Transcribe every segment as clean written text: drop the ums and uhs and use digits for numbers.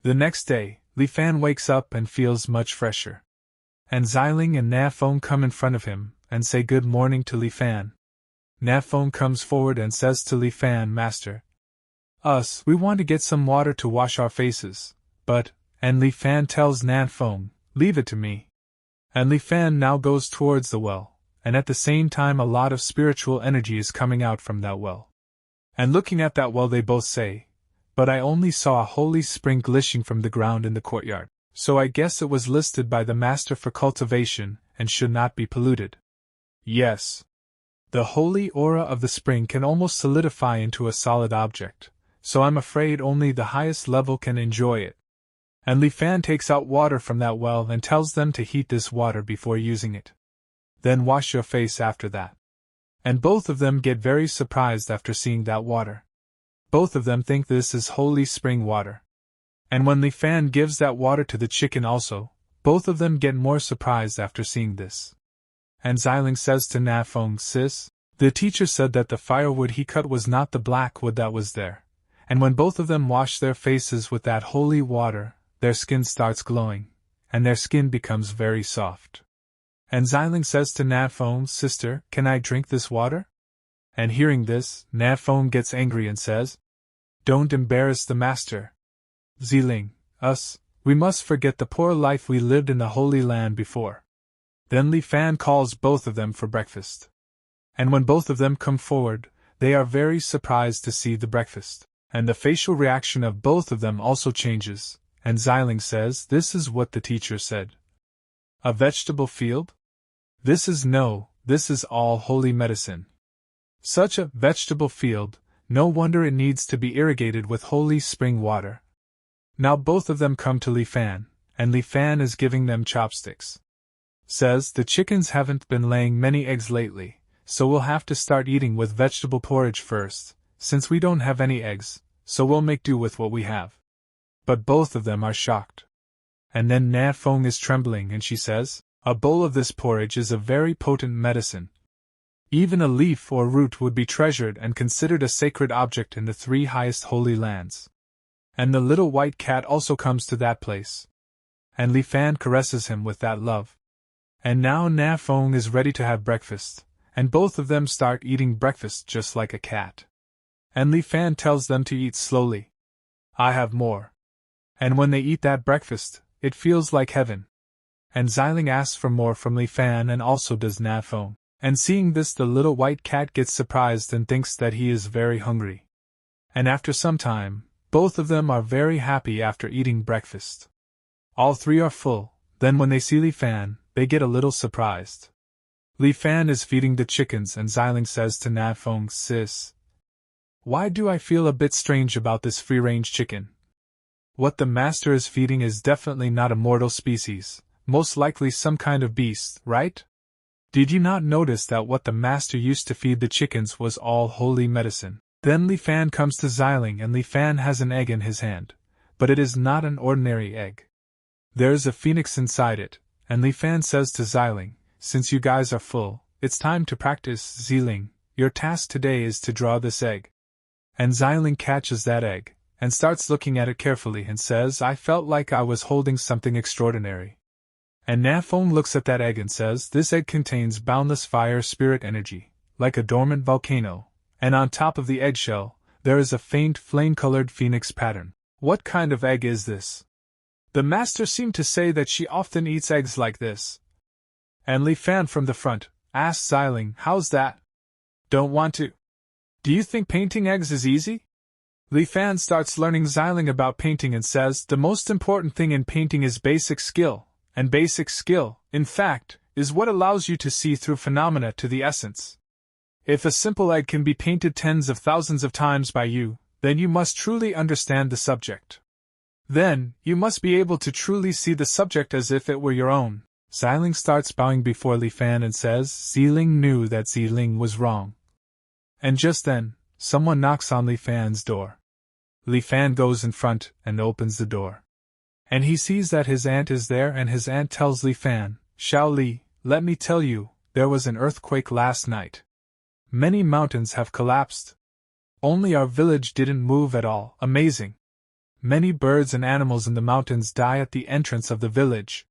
The next day, Li Fan wakes up and feels much fresher. And Xiling and Na Feng come in front of him and say good morning to Li Fan. Na Feng comes forward and says to Li Fan, Master, we want to get some water to wash our faces, and Li Fan tells Na Feng, leave it to me. And Li Fan now goes towards the well, and at the same time a lot of spiritual energy is coming out from that well. And looking at that well they both say, but I only saw a holy spring glishing from the ground in the courtyard, so I guess it was listed by the master for cultivation and should not be polluted. Yes. The holy aura of the spring can almost solidify into a solid object, so I'm afraid only the highest level can enjoy it. And Li Fan takes out water from that well and tells them to heat this water before using it. Then wash your face after that. And both of them get very surprised after seeing that water. Both of them think this is holy spring water. And when Li Fan gives that water to the chicken also, both of them get more surprised after seeing this. And Xiling says to Na Feng, Sis, the teacher said that the firewood he cut was not the black wood that was there. And when both of them wash their faces with that holy water, their skin starts glowing, and their skin becomes very soft. And Xiling says to Na Feng, Sister, can I drink this water? And hearing this, Na Feng gets angry and says, Don't embarrass the master. Xiling, we must forget the poor life we lived in the Holy Land before. Then Li Fan calls both of them for breakfast. And when both of them come forward, they are very surprised to see the breakfast, and the facial reaction of both of them also changes, and Xiling says, This is what the teacher said. A vegetable field? This is all holy medicine. Such a vegetable field, no wonder it needs to be irrigated with holy spring water. Now both of them come to Li Fan, and Li Fan is giving them chopsticks. Says the chickens haven't been laying many eggs lately, so we'll have to start eating with vegetable porridge first, since we don't have any eggs, so we'll make do with what we have. But both of them are shocked. And then Na Feng is trembling and she says, A bowl of this porridge is a very potent medicine. Even a leaf or root would be treasured and considered a sacred object in the 3 highest holy lands. And the little white cat also comes to that place. And Li Fan caresses him with that love. And now Na Feng is ready to have breakfast, and both of them start eating breakfast just like a cat. And Li Fan tells them to eat slowly. I have more. And when they eat that breakfast, it feels like heaven. And Xiling asks for more from Li Fan and also does Na Feng. And seeing this the little white cat gets surprised and thinks that he is very hungry. And after some time, both of them are very happy after eating breakfast. All 3 are full, then when they see Li Fan, they get a little surprised. Li Fan is feeding the chickens and Xiling says to Na Feng, Sis, why do I feel a bit strange about this free-range chicken? What the master is feeding is definitely not a mortal species, most likely some kind of beast, right? Did you not notice that what the master used to feed the chickens was all holy medicine? Then Li Fan comes to Xiling and Li Fan has an egg in his hand, but it is not an ordinary egg. There is a phoenix inside it, and Li Fan says to Xiling, Since you guys are full, it's time to practice. Xiling, your task today is to draw this egg. And Xiling catches that egg, and starts looking at it carefully and says, I felt like I was holding something extraordinary. And Na Feng looks at that egg and says, This egg contains boundless fire spirit energy, like a dormant volcano, and on top of the eggshell, there is a faint flame-colored phoenix pattern. What kind of egg is this? The master seemed to say that she often eats eggs like this. And Li Fan from the front asks Xiling, How's that? Don't want to. Do you think painting eggs is easy? Li Fan starts learning Xiling about painting and says, The most important thing in painting is basic skill. And basic skill, in fact, is what allows you to see through phenomena to the essence. If a simple egg can be painted tens of thousands of times by you, then you must truly understand the subject. Then, you must be able to truly see the subject as if it were your own. Xiling starts bowing before Li Fan and says, Xiling knew that Xiling was wrong. And just then, someone knocks on Li Fan's door. Li Fan goes in front and opens the door. And he sees that his aunt is there and his aunt tells Li Fan, Xiao Li, let me tell you, there was an earthquake last night. Many mountains have collapsed. Only our village didn't move at all. Amazing. Many birds and animals in the mountains die at the entrance of the village.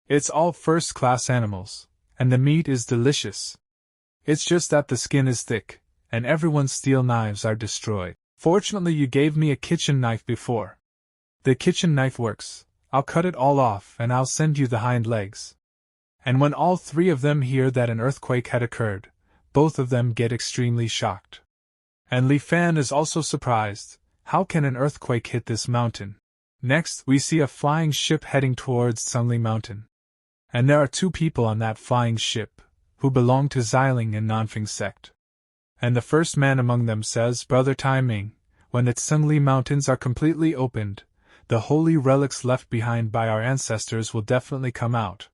It's all first-class animals, and the meat is delicious. It's just that the skin is thick, and everyone's steel knives are destroyed. Fortunately, you gave me a kitchen knife before. The kitchen knife works. I'll cut it all off and I'll send you the hind legs. And when all three of them hear that an earthquake had occurred, both of them get extremely shocked. And Li Fan is also surprised. How can an earthquake hit this mountain? Next, we see a flying ship heading towards Sunli Mountain. And there are two people on that flying ship, who belong to Xiling and Nanfeng sect. And the first man among them says, Brother Tai Ming, when the Sunli Mountains are completely opened, the holy relics left behind by our ancestors will definitely come out.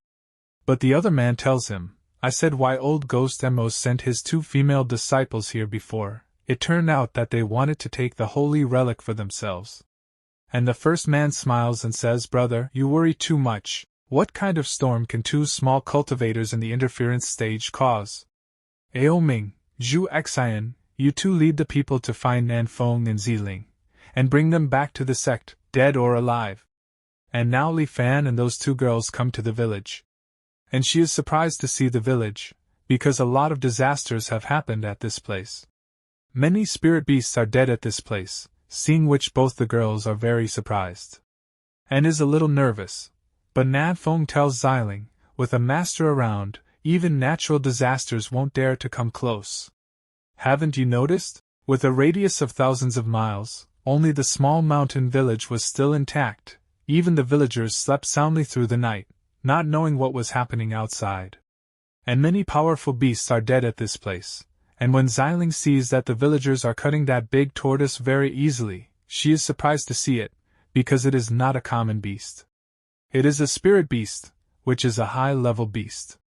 But the other man tells him, I said why old Ghost Emos sent his two female disciples here before. It turned out that they wanted to take the holy relic for themselves. And the first man smiles and says, Brother, you worry too much. What kind of storm can two small cultivators in the interference stage cause? Ao Ming, Zhu Xian, you two lead the people to find Nanfeng and Ziling, and bring them back to the sect, dead or alive. And now Li Fan and those two girls come to the village. And she is surprised to see the village, because a lot of disasters have happened at this place. Many spirit beasts are dead at this place, seeing which both the girls are very surprised. And is a little nervous. But Nanfeng tells Xiling, with a master around, even natural disasters won't dare to come close. Haven't you noticed? With a radius of thousands of miles, only the small mountain village was still intact. Even the villagers slept soundly through the night, not knowing what was happening outside. And many powerful beasts are dead at this place. And when Xiling sees that the villagers are cutting that big tortoise very easily, she is surprised to see it, because it is not a common beast. It is a spirit beast, which is a high-level beast.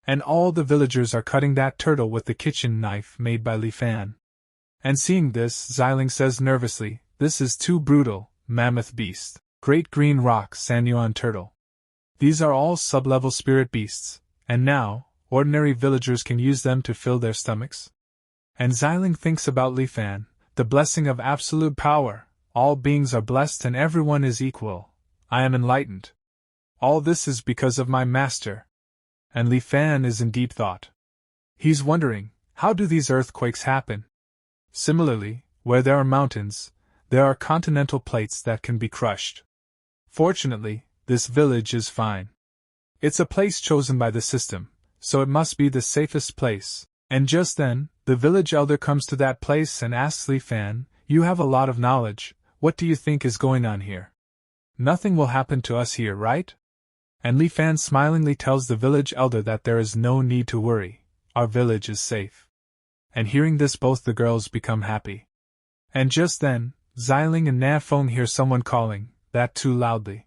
And all the villagers are cutting that turtle with the kitchen knife made by Li Fan. And seeing this, Xiling says nervously, This is too brutal, mammoth beast, great green rock Sanyuan turtle. These are all sub-level spirit beasts, and now, ordinary villagers can use them to fill their stomachs? And Xiling thinks about Li Fan, the blessing of absolute power, all beings are blessed and everyone is equal. I am enlightened. All this is because of my master. And Li Fan is in deep thought. He's wondering, how do these earthquakes happen? Similarly, where there are mountains, there are continental plates that can be crushed. Fortunately, this village is fine. It's a place chosen by the system, so it must be the safest place. And just then, the village elder comes to that place and asks Li Fan, You have a lot of knowledge, what do you think is going on here? Nothing will happen to us here, right? And Li Fan smilingly tells the village elder that there is no need to worry, our village is safe. And hearing this, both the girls become happy. And just then, Xiling and Nanfeng hear someone calling, that too loudly.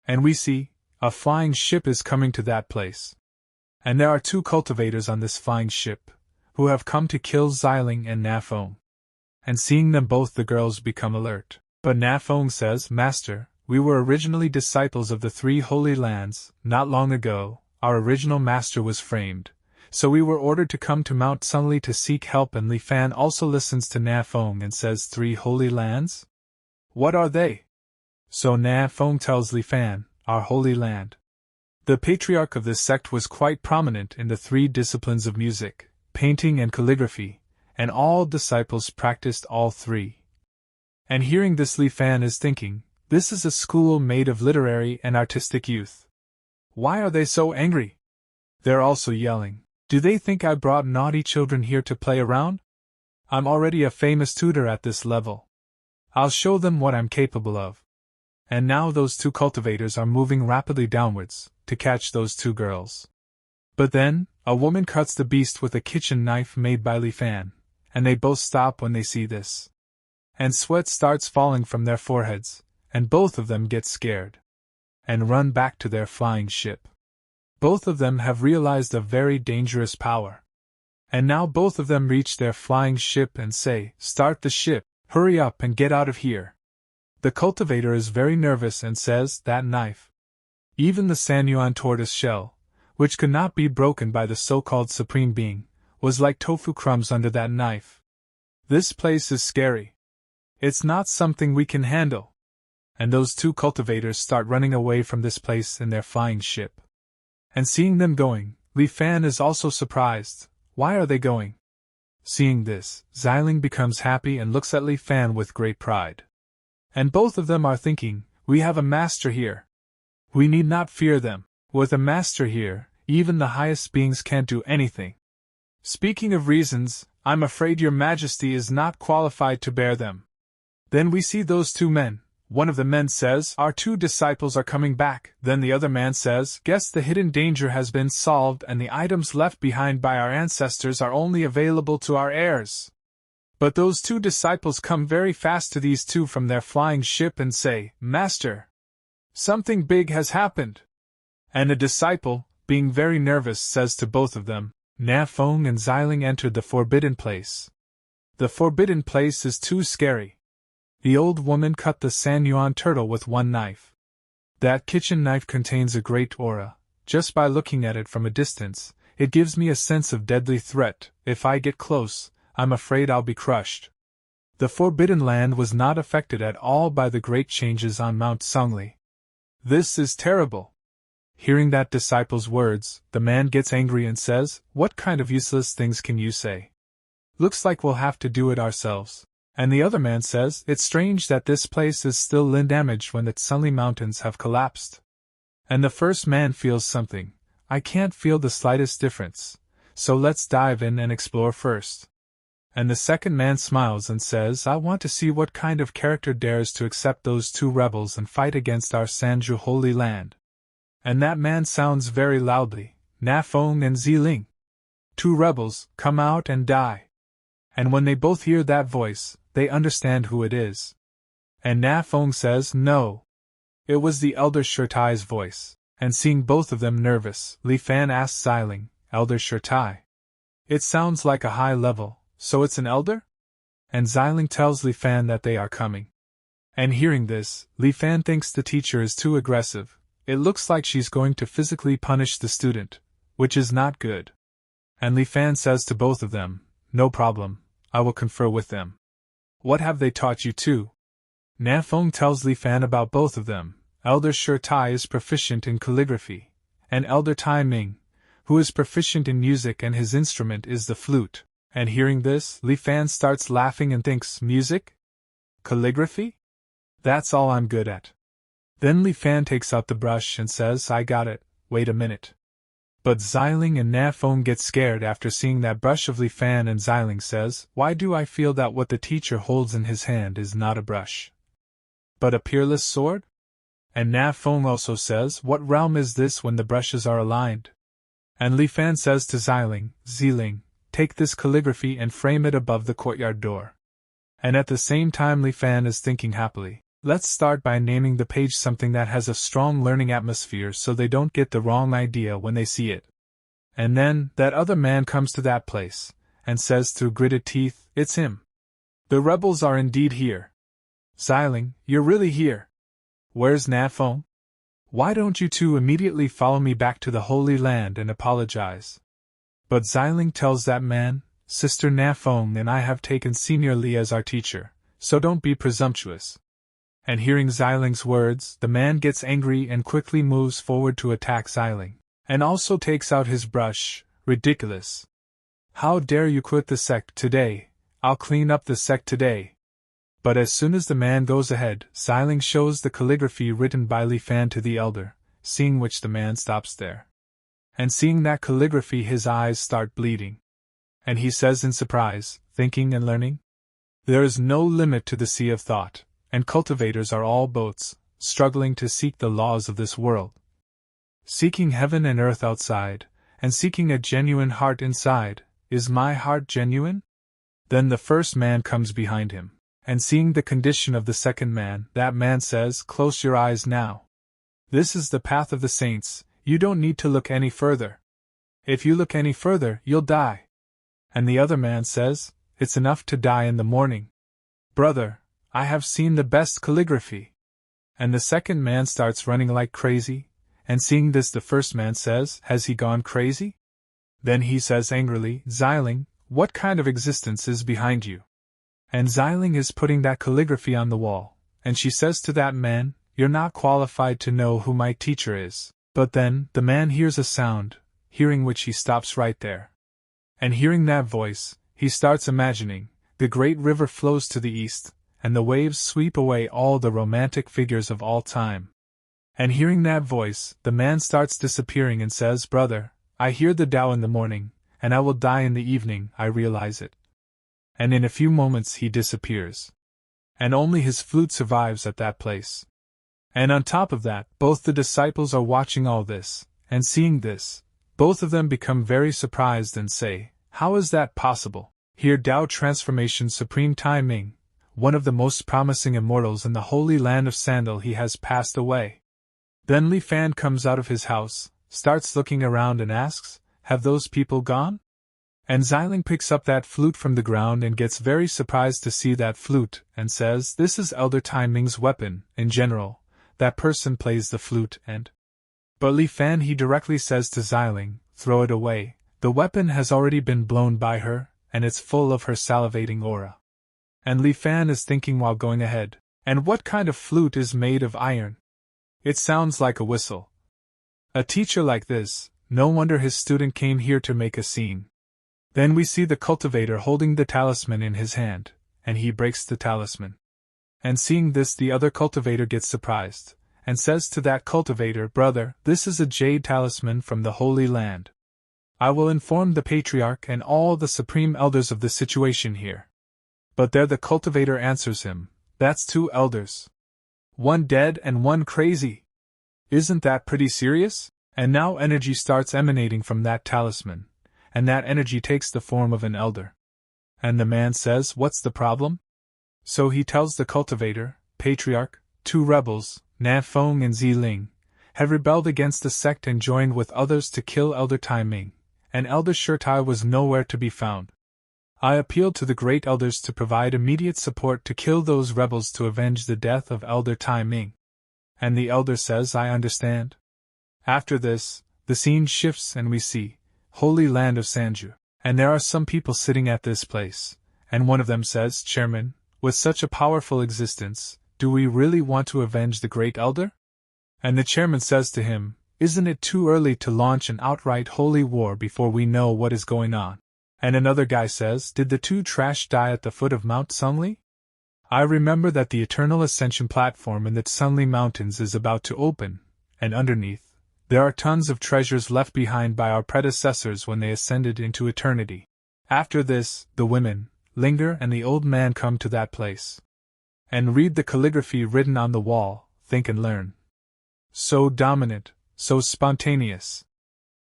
And we see, a flying ship is coming to that place. And there are two cultivators on this flying ship, who have come to kill Xiling and Nanfeng. And seeing them both, the girls become alert. But Nanfeng says, Master, we were originally disciples of the three holy lands. Not long ago, our original master was framed, so we were ordered to come to Mount Sunli to seek help. And Li Fan also listens to Nanfeng and says, Three holy lands? What are they? So Nanfeng tells Li Fan, Our holy land. The patriarch of this sect was quite prominent in the three disciplines of music, painting and calligraphy, and all disciples practiced all three. And hearing this, Li Fan is thinking, This is a school made of literary and artistic youth. Why are they so angry? They're also yelling. Do they think I brought naughty children here to play around? I'm already a famous tutor at this level. I'll show them what I'm capable of. And now those two cultivators are moving rapidly downwards, to catch those two girls. But then, a woman cuts the beast with a kitchen knife made by Li Fan, and they both stop when they see this. And sweat starts falling from their foreheads, and both of them get scared. And run back to their flying ship. Both of them have realized a very dangerous power. And now both of them reach their flying ship and say, Start the ship, hurry up and get out of here. The cultivator is very nervous and says, That knife. Even the Sanyuan tortoise shell, which could not be broken by the so-called Supreme Being, was like tofu crumbs under that knife. This place is scary. It's not something we can handle. And those two cultivators start running away from this place in their flying ship. And seeing them going, Li Fan is also surprised. Why are they going? Seeing this, Xiling becomes happy and looks at Li Fan with great pride. And both of them are thinking, we have a master here. We need not fear them. With a master here, even the highest beings can't do anything. Speaking of reasons, I'm afraid your majesty is not qualified to bear them. Then we see those two men. One of the men says, our two disciples are coming back. Then the other man says, guess the hidden danger has been solved and the items left behind by our ancestors are only available to our heirs. But those two disciples come very fast to these two from their flying ship and say, Master, something big has happened. And a disciple, being very nervous, says to both of them, Na Feng and Xiling entered the forbidden place. The forbidden place is too scary. The old woman cut the Sanyuan turtle with one knife. That kitchen knife contains a great aura. Just by looking at it from a distance, it gives me a sense of deadly threat. If I get close, I'm afraid I'll be crushed. The Forbidden Land was not affected at all by the great changes on Mount Songli. This is terrible. Hearing that disciple's words, the man gets angry and says, what kind of useless things can you say? Looks like we'll have to do it ourselves. And the other man says, it's strange that this place is still undamaged when the Sunli Mountains have collapsed. And the first man feels something. I can't feel the slightest difference. So let's dive in and explore first. And the second man smiles and says, I want to see what kind of character dares to accept those two rebels and fight against our Sanju holy land. And that man sounds very loudly, Na Feng and Xiling. Two rebels, come out and die. And when they both hear that voice, they understand who it is. And Na Feng says, no. It was the Elder Shurtai's voice. And seeing both of them nervous, Li Fan asks Xiling, Elder Shurtai. It sounds like a high level, so it's an elder? And Xiling tells Li Fan that they are coming. And hearing this, Li Fan thinks the teacher is too aggressive. It looks like she's going to physically punish the student, which is not good. And Li Fan says to both of them, no problem, I will confer with them. What have they taught you too? Na Feng tells Li Fan about both of them. Elder Shurtai is proficient in calligraphy, and Elder Tai Ming, who is proficient in music and his instrument is the flute. And hearing this, Li Fan starts laughing and thinks, music? Calligraphy? That's all I'm good at. Then Li Fan takes out the brush and says, I got it, wait a minute. But Xiling and Na Feng get scared after seeing that brush of Li Fan, and Xiling says, why do I feel that what the teacher holds in his hand is not a brush, but a peerless sword? And Na Feng also says, what realm is this when the brushes are aligned? And Li Fan says to Xiling, take this calligraphy and frame it above the courtyard door. And at the same time Li Fan is thinking happily, let's start by naming the page something that has a strong learning atmosphere so they don't get the wrong idea when they see it. And then, that other man comes to that place, and says through gritted teeth, it's him. The rebels are indeed here. Xiling, you're really here. Where's Na Feng? Why don't you two immediately follow me back to the Holy Land and apologize? But Xiling tells that man, Sister Na Feng and I have taken Senior Li as our teacher, so don't be presumptuous. And hearing Xiling's words, the man gets angry and quickly moves forward to attack Xiling, and also takes out his brush. Ridiculous. How dare you quit the sect today? I'll clean up the sect today. But as soon as the man goes ahead, Xiling shows the calligraphy written by Li Fan to the elder, seeing which the man stops there. And seeing that calligraphy his eyes start bleeding. And he says in surprise, thinking and learning? There is no limit to the sea of thought, and cultivators are all boats, struggling to seek the laws of this world. Seeking heaven and earth outside, and seeking a genuine heart inside. Is my heart genuine? Then the first man comes behind him. And seeing the condition of the second man, that man says, close your eyes now. This is the path of the saints, you don't need to look any further. If you look any further, you'll die. And the other man says, it's enough to die in the morning. Brother, I have seen the best calligraphy. And the second man starts running like crazy, and seeing this the first man says, has he gone crazy? Then he says angrily, Xiling, what kind of existence is behind you? And Xiling is putting that calligraphy on the wall, and she says to that man, "You're not qualified to know who my teacher is." But then, the man hears a sound, hearing which he stops right there. And hearing that voice, he starts imagining, the great river flows to the east, and the waves sweep away all the romantic figures of all time. And hearing that voice, the man starts disappearing and says, "Brother, I hear the Tao in the morning, and I will die in the evening, I realize it." And in a few moments he disappears. And only his flute survives at that place. And on top of that, both the disciples are watching all this, and seeing this, both of them become very surprised and say, "How is that possible? Here Tao Transformation Supreme Tai Ming, one of the most promising immortals in the holy land of Sandal, he has passed away." Then Li Fan comes out of his house, starts looking around and asks, "Have those people gone?" And Xiling picks up that flute from the ground and gets very surprised to see that flute, and says, "This is Elder Tai Ming's weapon, in general. That person plays the flute and—" But Li Fan, he directly says to Xiling, "Throw it away, the weapon has already been blown by her, and it's full of her salivating aura." And Li Fan is thinking while going ahead, "And what kind of flute is made of iron? It sounds like a whistle. A teacher like this, no wonder his student came here to make a scene." Then we see the cultivator holding the talisman in his hand, and he breaks the talisman. And seeing this, the other cultivator gets surprised, and says to that cultivator, "Brother, this is a jade talisman from the Holy Land. I will inform the patriarch and all the supreme elders of the situation here." But there the cultivator answers him, "That's 2 elders. One dead and one crazy. Isn't that pretty serious?" And now energy starts emanating from that talisman, and that energy takes the form of an elder. And the man says, "What's the problem?" So he tells the cultivator, "Patriarch, 2 rebels, Na Feng and Ziling, have rebelled against the sect and joined with others to kill Elder Tai Ming, and Elder Shirtai was nowhere to be found. I appealed to the great elders to provide immediate support to kill those rebels to avenge the death of Elder Tai Ming." And the elder says, "I understand." After this, the scene shifts and we see Holy Land of Sanju, and there are some people sitting at this place, and one of them says, "Chairman, with such a powerful existence, do we really want to avenge the great elder?" And the chairman says to him, "Isn't it too early to launch an outright holy war before we know what is going on?" And another guy says, "Did the 2 trash die at the foot of Mount Sunli? I remember that the Eternal Ascension platform in the Sunli Mountains is about to open, and underneath, there are tons of treasures left behind by our predecessors when they ascended into eternity." After this, the women, Linger and the old man come to that place and read the calligraphy written on the wall, think and learn. So dominant, so spontaneous.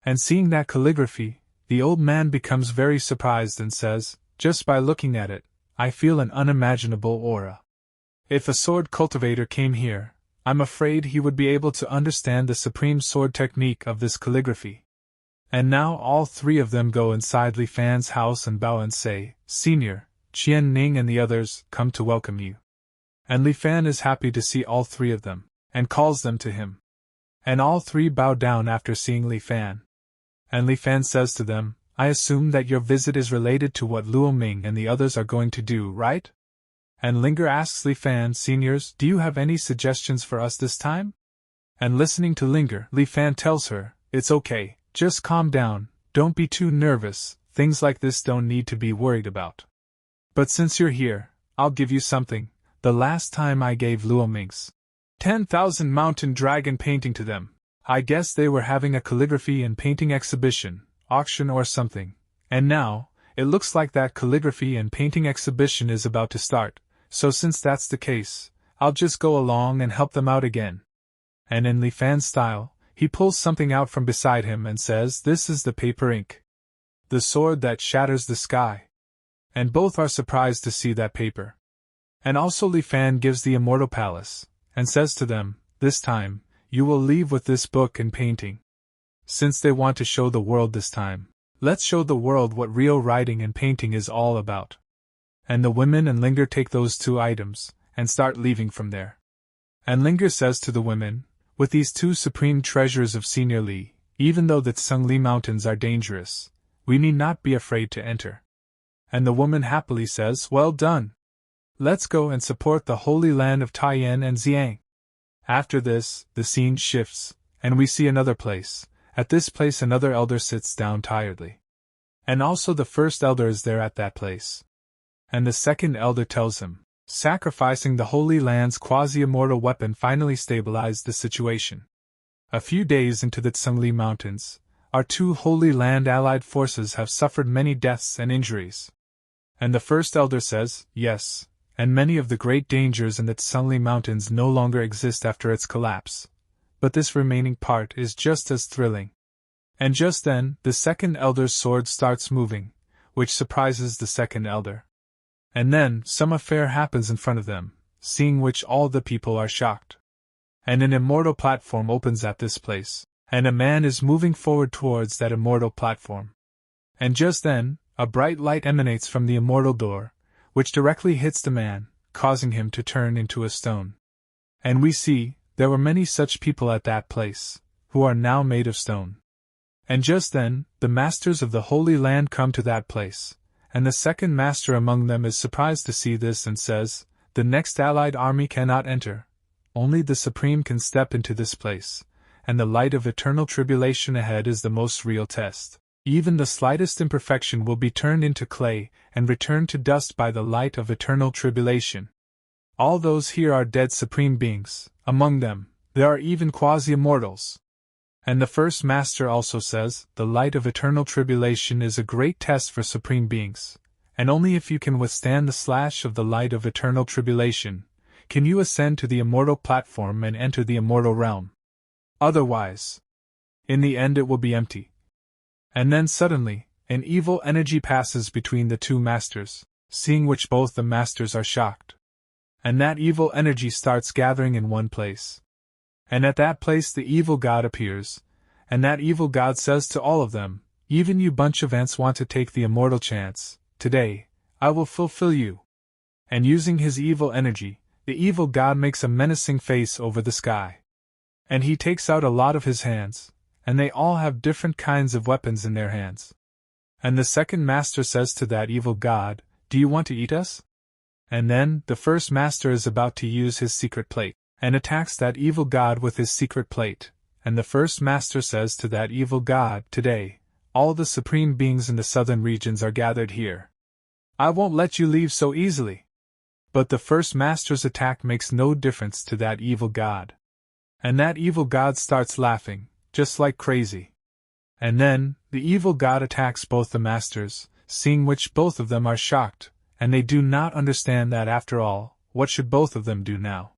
And seeing that calligraphy, the old man becomes very surprised and says, "Just by looking at it, I feel an unimaginable aura. If a sword cultivator came here, I'm afraid he would be able to understand the supreme sword technique of this calligraphy." And now all 3 of them go inside Li Fan's house and bow and say, "Senior, Qian Ning and the others come to welcome you." And Li Fan is happy to see all 3 of them, and calls them to him. And all 3 bow down after seeing Li Fan. And Li Fan says to them, "I assume that your visit is related to what Luo Ming and the others are going to do, right?" And Linger asks Li Fan, "Seniors, do you have any suggestions for us this time?" And listening to Linger, Li Fan tells her, "It's okay, just calm down, don't be too nervous, things like this don't need to be worried about. But since you're here, I'll give you something. The last time I gave Luo Ming's 10,000 mountain dragon painting to them, I guess they were having a calligraphy and painting exhibition, auction or something, and now, it looks like that calligraphy and painting exhibition is about to start, so since that's the case, I'll just go along and help them out again." And in Li Fan's style, he pulls something out from beside him and says, "This is the paper ink. The sword that shatters the sky." And both are surprised to see that paper. And also Li Fan gives the immortal palace, and says to them, "This time, you will leave with this book and painting. Since they want to show the world this time, let's show the world what real writing and painting is all about." And the women and Linger take those 2 items, and start leaving from there. And Linger says to the women, "With these 2 supreme treasures of Senior Li, even though the Tsungli Mountains are dangerous, we need not be afraid to enter." And the woman happily says, "Well done. Let's go and support the holy land of Taiyan and Xiang. After this, the scene shifts, and we see another place. At this place another elder sits down tiredly. And also the first elder is there at that place. And the second elder tells him, sacrificing the Holy Land's quasi-immortal weapon finally stabilized the situation. A few days into the Tsungli Mountains, our two Holy Land allied forces have suffered many deaths and injuries. And the first elder says, yes, and many of the great dangers in the Tsungli Mountains no longer exist after its collapse. But this remaining part is just as thrilling. And just then, the second elder's sword starts moving, which surprises the second elder. And then, some affair happens in front of them, seeing which all the people are shocked. And an immortal platform opens at this place, and a man is moving forward towards that immortal platform. And just then, a bright light emanates from the immortal door, which directly hits the man, causing him to turn into a stone. And we see, there were many such people at that place, who are now made of stone. And just then, the masters of the Holy Land come to that place, and the second master among them is surprised to see this and says, the next allied army cannot enter, only the Supreme can step into this place, and the light of eternal tribulation ahead is the most real test. Even the slightest imperfection will be turned into clay and returned to dust by the light of eternal tribulation. All those here are dead supreme beings, among them, there are even quasi-immortals. And the first master also says, the light of eternal tribulation is a great test for supreme beings, and only if you can withstand the slash of the light of eternal tribulation, can you ascend to the immortal platform and enter the immortal realm. Otherwise, in the end it will be empty. And then suddenly, an evil energy passes between the two masters, seeing which both the masters are shocked. And that evil energy starts gathering in one place. And at that place the evil god appears, and that evil god says to all of them, even you bunch of ants want to take the immortal chance, today, I will fulfill you. And using his evil energy, the evil god makes a menacing face over the sky. And he takes out a lot of his hands, and they all have different kinds of weapons in their hands. And the second master says to that evil god, do you want to eat us? And then, the first master is about to use his secret plate, and attacks that evil god with his secret plate, and the first master says to that evil god, today, all the supreme beings in the southern regions are gathered here. I won't let you leave so easily. But the first master's attack makes no difference to that evil god. And that evil god starts laughing, just like crazy. And then, the evil god attacks both the masters, seeing which both of them are shocked, and they do not understand that after all, what should both of them do now?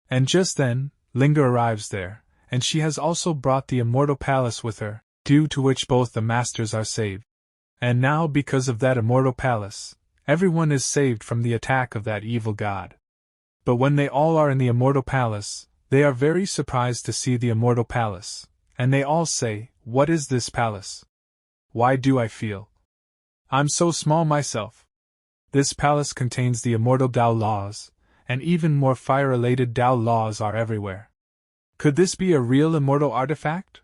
And just then, Linga arrives there, and she has also brought the immortal palace with her, due to which both the masters are saved. And now because of that immortal palace, everyone is saved from the attack of that evil god. But when they all are in the immortal palace, they are very surprised to see the immortal palace, and they all say, what is this palace? Why do I feel? I'm so small myself. This palace contains the immortal Tao laws, and even more fire-related Tao laws are everywhere. Could this be a real immortal artifact?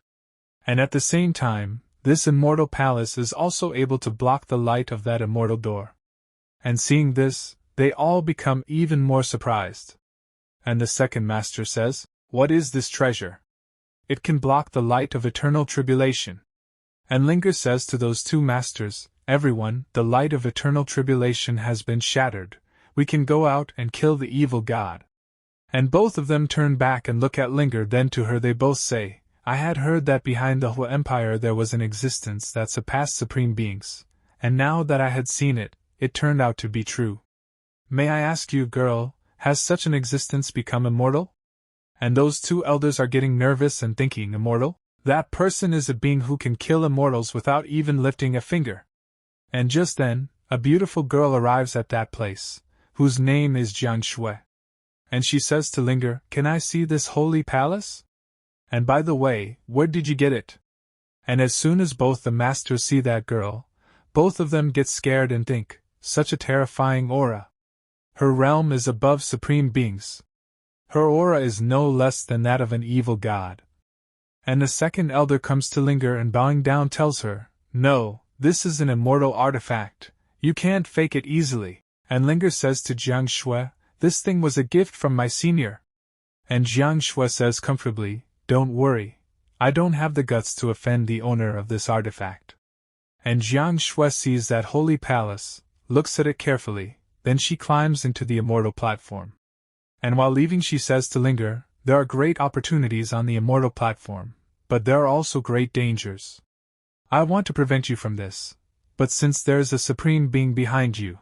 And at the same time, this immortal palace is also able to block the light of that immortal door. And seeing this, they all become even more surprised. And the second master says, what is this treasure? It can block the light of eternal tribulation. And Linger says to those two masters, everyone, the light of eternal tribulation has been shattered, we can go out and kill the evil god. And both of them turn back and look at Linger, then to her they both say, I had heard that behind the Hua Empire there was an existence that surpassed supreme beings, and now that I had seen it, it turned out to be true. May I ask you, girl, has such an existence become immortal? And those two elders are getting nervous and thinking, immortal? That person is a being who can kill immortals without even lifting a finger. And just then, a beautiful girl arrives at that place, whose name is Jian Shui. And she says to Linger, can I see this holy palace? And by the way, where did you get it? And as soon as both the masters see that girl, both of them get scared and think, such a terrifying aura. Her realm is above supreme beings. Her aura is no less than that of an evil god. And the second elder comes to Linger and bowing down tells her, no, this is an immortal artifact, you can't fake it easily. And Linger says to Jiang Shui, "This thing was a gift from my senior." And Jiang Shui says comfortably, "Don't worry. I don't have the guts to offend the owner of this artifact." And Jiang Shui sees that holy palace, looks at it carefully, then she climbs into the immortal platform. And while leaving she says to Linger, "There are great opportunities on the immortal platform, but there are also great dangers. I want to prevent you from this, but since there is a supreme being behind you,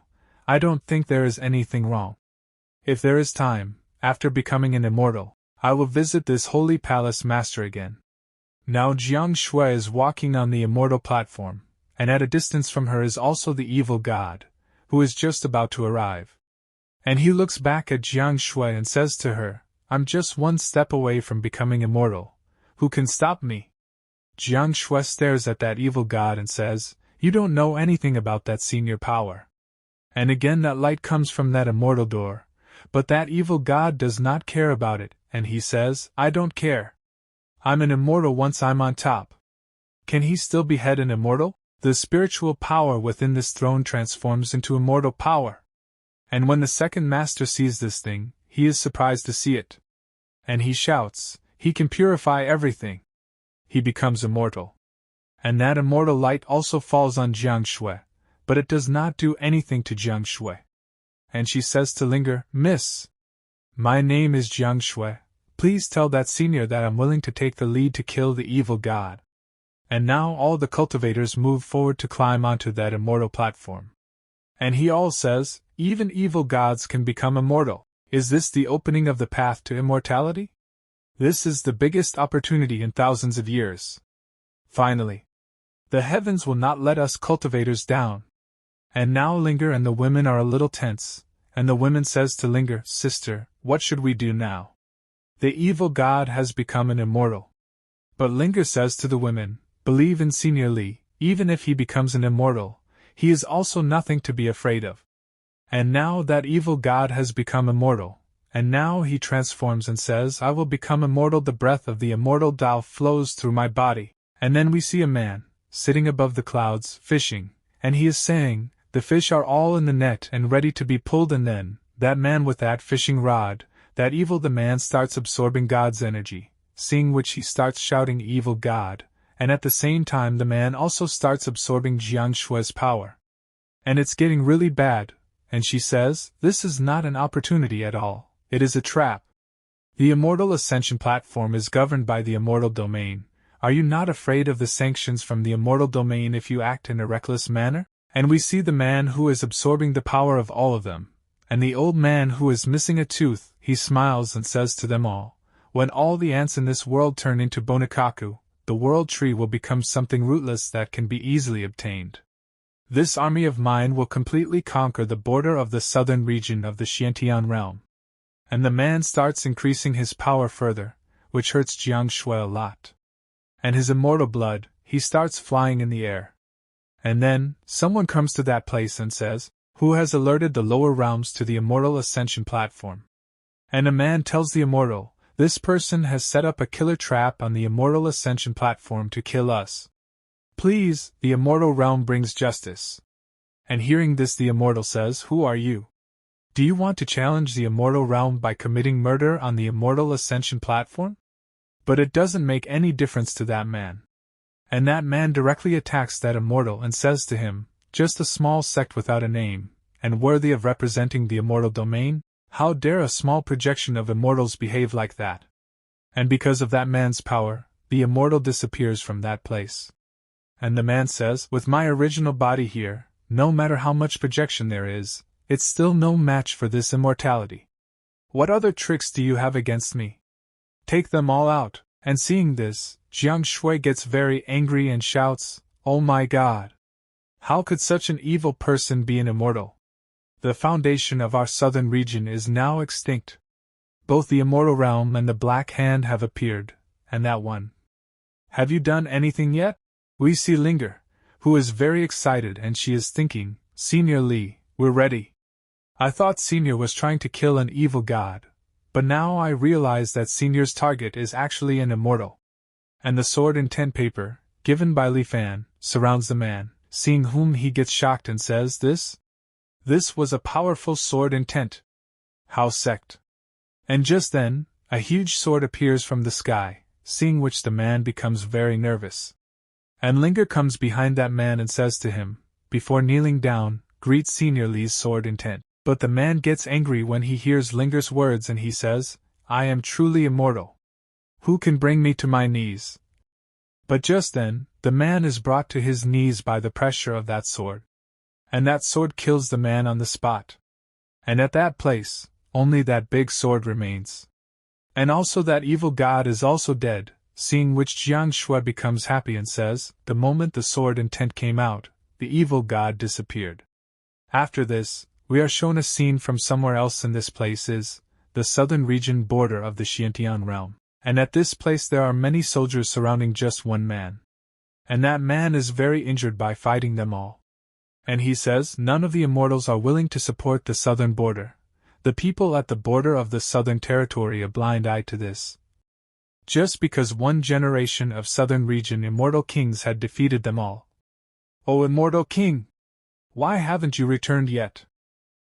I don't think there is anything wrong. If there is time, after becoming an immortal, I will visit this holy palace master again." Now Jiang Shui is walking on the immortal platform, and at a distance from her is also the evil god, who is just about to arrive. And he looks back at Jiang Shui and says to her, "I'm just one step away from becoming immortal. Who can stop me?" Jiang Shui stares at that evil god and says, "You don't know anything about that senior power." And again that light comes from that immortal door, but that evil god does not care about it, and he says, "I don't care. I'm an immortal once I'm on top." Can he still behead an immortal? The spiritual power within this throne transforms into immortal power. And when the second master sees this thing, he is surprised to see it. And he shouts, "He can purify everything." He becomes immortal. And that immortal light also falls on Jiang Shui, but it does not do anything to Jiang Shui. And she says to Linger, "Miss, my name is Jiang Shui. Please tell that senior that I'm willing to take the lead to kill the evil god." And now all the cultivators move forward to climb onto that immortal platform. And he all says, "Even evil gods can become immortal. Is this the opening of the path to immortality? This is the biggest opportunity in thousands of years. Finally, the heavens will not let us cultivators down." And now Linger and the women are a little tense, and the women says to Linger, "Sister, what should we do now? The evil god has become an immortal." But Linger says to the women, "Believe in Senior Li, even if he becomes an immortal, he is also nothing to be afraid of." And now that evil god has become immortal, and now he transforms and says, "I will become immortal." The breath of the immortal Tao flows through my body, and then we see a man, sitting above the clouds, fishing, and he is saying, "The fish are all in the net and ready to be pulled." And then, that man with that fishing rod, that evil the man starts absorbing God's energy, seeing which he starts shouting, "Evil God," and at the same time the man also starts absorbing Jiang Shui's power. And it's getting really bad, and she says, "This is not an opportunity at all, it is a trap." The immortal ascension platform is governed by the immortal domain. Are you not afraid of the sanctions from the immortal domain if you act in a reckless manner? And we see the man who is absorbing the power of all of them, and the old man who is missing a tooth. He smiles and says to them all, "When all the ants in this world turn into Bonikaku, the world tree will become something rootless that can be easily obtained. This army of mine will completely conquer the border of the southern region of the Xiantian realm." And the man starts increasing his power further, which hurts Jiang Shui a lot. And his immortal blood, he starts flying in the air. And then, someone comes to that place and says, "Who has alerted the lower realms to the immortal ascension platform?" And a man tells the immortal, "This person has set up a killer trap on the immortal ascension platform to kill us. Please, the immortal realm brings justice." And hearing this the immortal says, "Who are you? Do you want to challenge the immortal realm by committing murder on the immortal ascension platform?" But it doesn't make any difference to that man. And that man directly attacks that immortal and says to him, "Just a small sect without a name, and worthy of representing the immortal domain? How dare a small projection of immortals behave like that?" And because of that man's power, the immortal disappears from that place. And the man says, "With my original body here, no matter how much projection there is, it's still no match for this immortality. What other tricks do you have against me? Take them all out." And seeing this, Jiang Shui gets very angry and shouts, "Oh my God! How could such an evil person be an immortal? The foundation of our southern region is now extinct. Both the immortal realm and the Black Hand have appeared, and that one. Have you done anything yet?" We see Linger, who is very excited, and she is thinking, "Senior Li, we're ready. I thought Senior was trying to kill an evil god, but now I realize that Senior's target is actually an immortal." And the sword in 10 paper, given by Li Fan, surrounds the man, seeing whom he gets shocked and says, This was a powerful sword intent. How sect. And just then, a huge sword appears from the sky, seeing which the man becomes very nervous. And Linger comes behind that man and says to him, before kneeling down, greet Senior Li's sword intent. But the man gets angry when he hears Linger's words and he says, I am truly immortal. Who can bring me to my knees? But just then, the man is brought to his knees by the pressure of that sword. And that sword kills the man on the spot. And at that place, only that big sword remains. And also that evil god is also dead, seeing which Jiang Shui becomes happy and says, the moment the sword intent came out, the evil god disappeared. After this, we are shown a scene from somewhere else in this place is, the southern region border of the Xiantian realm. And at this place there are many soldiers surrounding just one man. And that man is very injured by fighting them all. And he says none of the immortals are willing to support the southern border. The people at the border of the southern territory a blind eye to this. Just because one generation of southern region immortal kings had defeated them all. O immortal king! Why haven't you returned yet?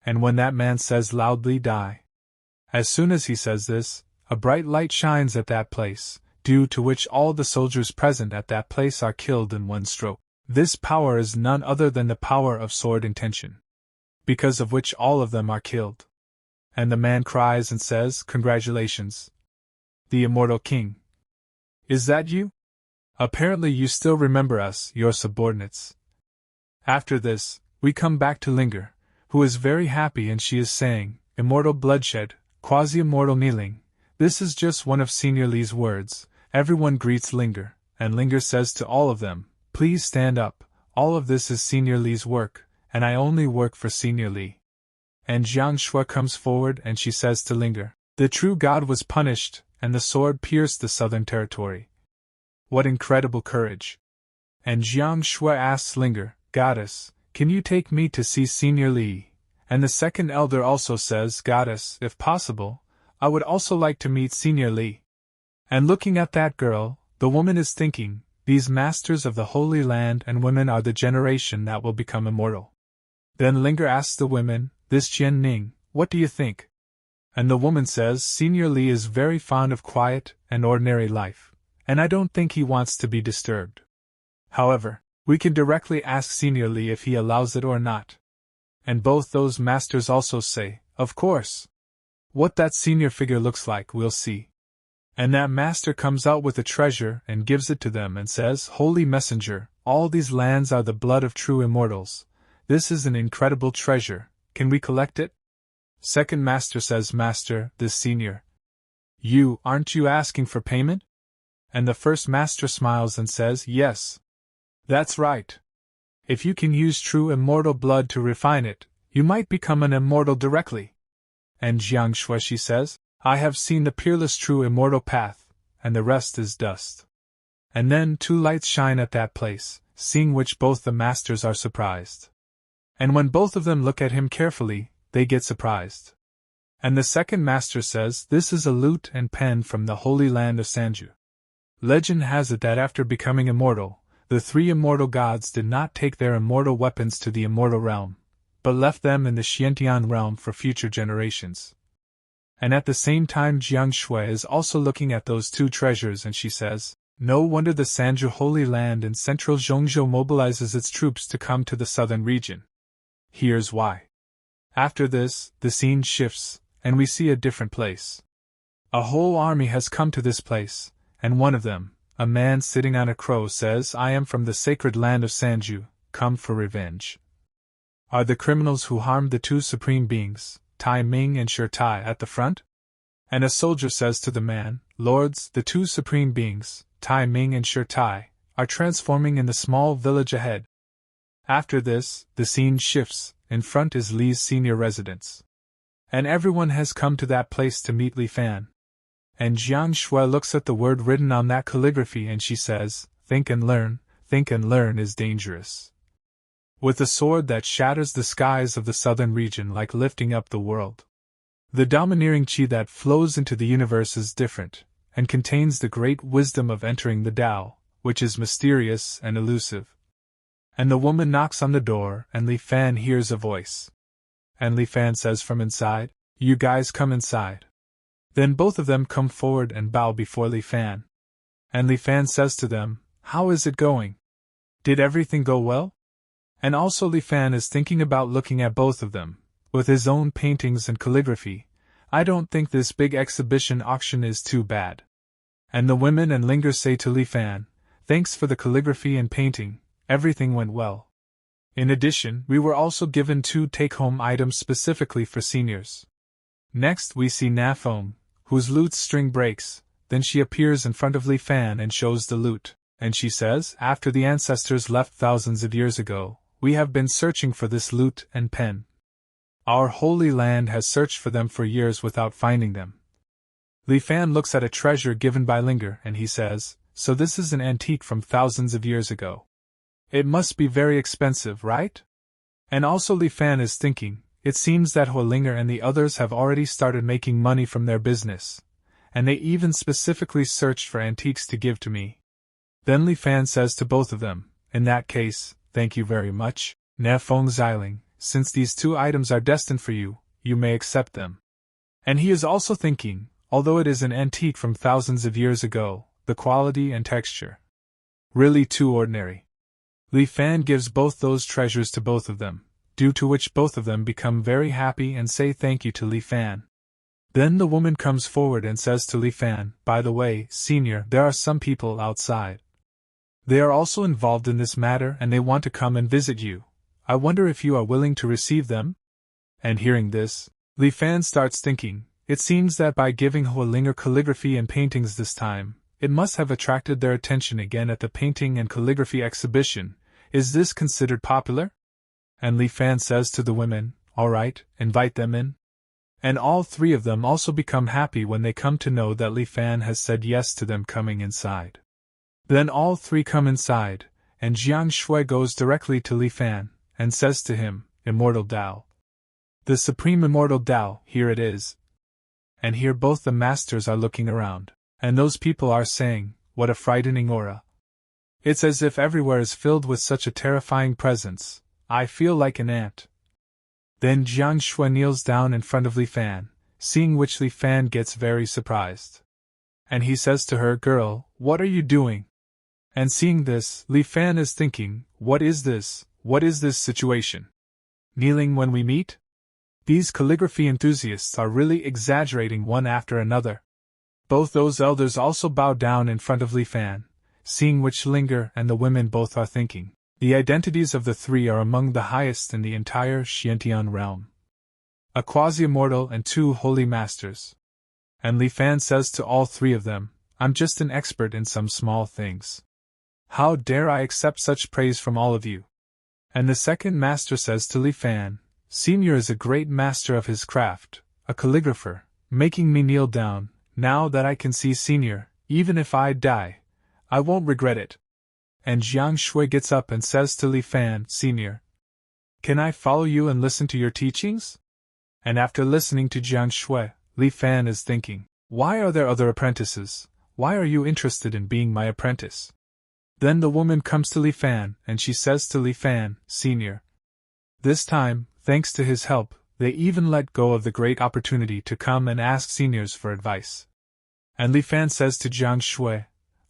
And when that man says loudly die. As soon as he says this, a bright light shines at that place, due to which all the soldiers present at that place are killed in one stroke. This power is none other than the power of sword intention. Because of which all of them are killed. And the man cries and says, Congratulations. The immortal king. Is that you? Apparently you still remember us, your subordinates. After this, we come back to Linger, who is very happy and she is saying, Immortal bloodshed, quasi-immortal kneeling. This is just one of Senior Li's words. Everyone greets Linger, and Linger says to all of them, Please stand up, all of this is Senior Li's work, and I only work for Senior Li. And Jiang Shui comes forward and she says to Linger, The true god was punished, and the sword pierced the southern territory. What incredible courage! And Jiang Shui asks Linger, Goddess, can you take me to see Senior Li? And the second elder also says, Goddess, if possible, I would also like to meet Senior Li. And looking at that girl, the woman is thinking, these masters of the Holy Land and women are the generation that will become immortal. Then Linger asks the women, this Jian Ning, what do you think? And the woman says, Senior Li is very fond of quiet and ordinary life, and I don't think he wants to be disturbed. However, we can directly ask Senior Li if he allows it or not. And both those masters also say, of course. What that senior figure looks like we'll see. And that master comes out with a treasure and gives it to them and says, Holy Messenger, all these lands are the blood of true immortals. This is an incredible treasure, can we collect it? Second master says, Master, this senior. Aren't you asking for payment? And the first master smiles and says, Yes. That's right. If you can use true immortal blood to refine it, you might become an immortal directly. And Jiang Shui says, I have seen the peerless true immortal path, and the rest is dust. And then 2 lights shine at that place, seeing which both the masters are surprised. And when both of them look at him carefully, they get surprised. And the second master says, This is a lute and pen from the holy land of Sanju. Legend has it that after becoming immortal, the 3 immortal gods did not take their immortal weapons to the immortal realm, but left them in the Xiantian realm for future generations. And at the same time Jiang Shui is also looking at those 2 treasures and she says, No wonder the Sanju Holy Land in central Zhongzhou mobilizes its troops to come to the southern region. Here's why. After this, the scene shifts, and we see a different place. A whole army has come to this place, and one of them, a man sitting on a crow, says, I am from the sacred land of Sanju, come for revenge. Are the criminals who harmed the 2 supreme beings, Tai Ming and Shi Tai, at the front? And a soldier says to the man, Lords, the 2 supreme beings, Tai Ming and Shi Tai, are transforming in the small village ahead. After this, the scene shifts, in front is Li's senior residence. And everyone has come to that place to meet Li Fan. And Jiang Shui looks at the word written on that calligraphy and she says, Think and learn is dangerous. With a sword that shatters the skies of the southern region like lifting up the world. The domineering chi that flows into the universe is different, and contains the great wisdom of entering the Tao, which is mysterious and elusive. And the woman knocks on the door and Li Fan hears a voice. and Li Fan says from inside, "You guys come inside." Then both of them come forward and bow before Li Fan. And Li Fan says to them, "How is it going? Did everything go well?" And also Li Fan is thinking about looking at both of them, with his own paintings and calligraphy. "I don't think this big exhibition auction is too bad." And the women and Linger say to Li Fan, "Thanks for the calligraphy and painting, everything went well. In addition, we were also given 2 take-home items specifically for seniors." Next we see Na Fong, whose lute's string breaks. Then she appears in front of Li Fan and shows the lute, and she says, "After the ancestors left thousands of years ago, we have been searching for this lute and pen. Our holy land has searched for them for years without finding them." Li Fan looks at a treasure given by Linger and he says, "So this is an antique from thousands of years ago. It must be very expensive, right?" And also Li Fan is thinking, it seems that Linger and the others have already started making money from their business, and they even specifically searched for antiques to give to me. Then Li Fan says to both of them, "In that case, thank you very much, Na Fong Xiling, since these 2 items are destined for you, you may accept them." And he is also thinking, although it is an antique from thousands of years ago, the quality and texture really too ordinary. Li Fan gives both those treasures to both of them, due to which both of them become very happy and say thank you to Li Fan. Then the woman comes forward and says to Li Fan, "By the way, Senior, there are some people outside. They are also involved in this matter and they want to come and visit you. I wonder if you are willing to receive them?" And hearing this, Li Fan starts thinking, it seems that by giving Linger calligraphy and paintings this time, it must have attracted their attention again at the painting and calligraphy exhibition. Is this considered popular? And Li Fan says to the women, "All right, invite them in." And all 3 of them also become happy when they come to know that Li Fan has said yes to them coming inside. Then all 3 come inside, and Jiang Shui goes directly to Li Fan, and says to him, "Immortal Tao. The supreme immortal Tao, here it is." And here both the masters are looking around, and those people are saying, "What a frightening aura. It's as if everywhere is filled with such a terrifying presence. I feel like an ant." Then Jiang Shui kneels down in front of Li Fan, seeing which Li Fan gets very surprised. And he says to her, "Girl, what are you doing?" And seeing this, Li Fan is thinking, What is this situation? Kneeling when we meet? These calligraphy enthusiasts are really exaggerating one after another." Both those elders also bow down in front of Li Fan, seeing which Linger and the women both are thinking, the identities of the 3 are among the highest in the entire Xiantian realm. A quasi-immortal and 2 holy masters. And Li Fan says to all 3 of them, "I'm just an expert in some small things. How dare I accept such praise from all of you?" And the second master says to Li Fan, "Senior is a great master of his craft, a calligrapher, making me kneel down. Now that I can see Senior, even if I die, I won't regret it." And Jiang Shui gets up and says to Li Fan, "Senior, can I follow you and listen to your teachings?" And after listening to Jiang Shui, Li Fan is thinking, "Why are there other apprentices? Why are you interested in being my apprentice?" Then the woman comes to Li Fan and she says to Li Fan, "Senior, this time, thanks to his help, they even let go of the great opportunity to come and ask seniors for advice." And Li Fan says to Jiang Shui,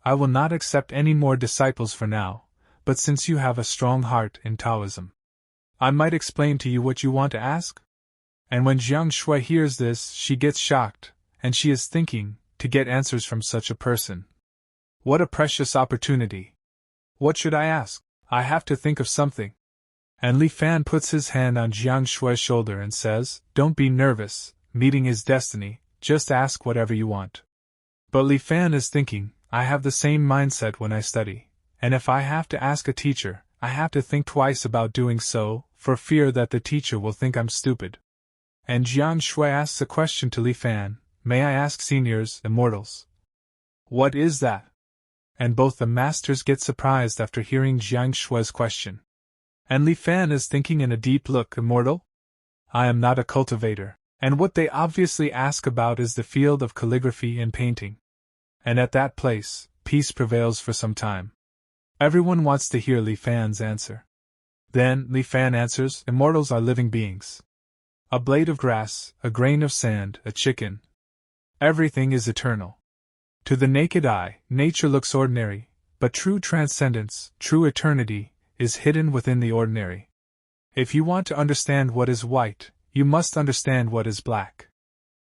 "I will not accept any more disciples for now, but since you have a strong heart in Taoism, I might explain to you what you want to ask?" And when Jiang Shui hears this, she gets shocked, and she is thinking, to get answers from such a person. What a precious opportunity! What should I ask? I have to think of something. And Li Fan puts his hand on Jiang Shui's shoulder and says, "Don't be nervous, meeting is destiny, just ask whatever you want." But Li Fan is thinking, I have the same mindset when I study, and if I have to ask a teacher, I have to think twice about doing so, for fear that the teacher will think I'm stupid. And Jiang Shui asks a question to Li Fan, "May I ask seniors, immortals? What is that?" And both the masters get surprised after hearing Jiang Shui's question. And Li Fan is thinking in a deep look, "Immortal? I am not a cultivator." And what they obviously ask about is the field of calligraphy and painting. And at that place, peace prevails for some time. Everyone wants to hear Li Fan's answer. Then, Li Fan answers, "Immortals are living beings. A blade of grass, a grain of sand, a chicken. Everything is eternal. To the naked eye, nature looks ordinary, but true transcendence, true eternity, is hidden within the ordinary. If you want to understand what is white, you must understand what is black.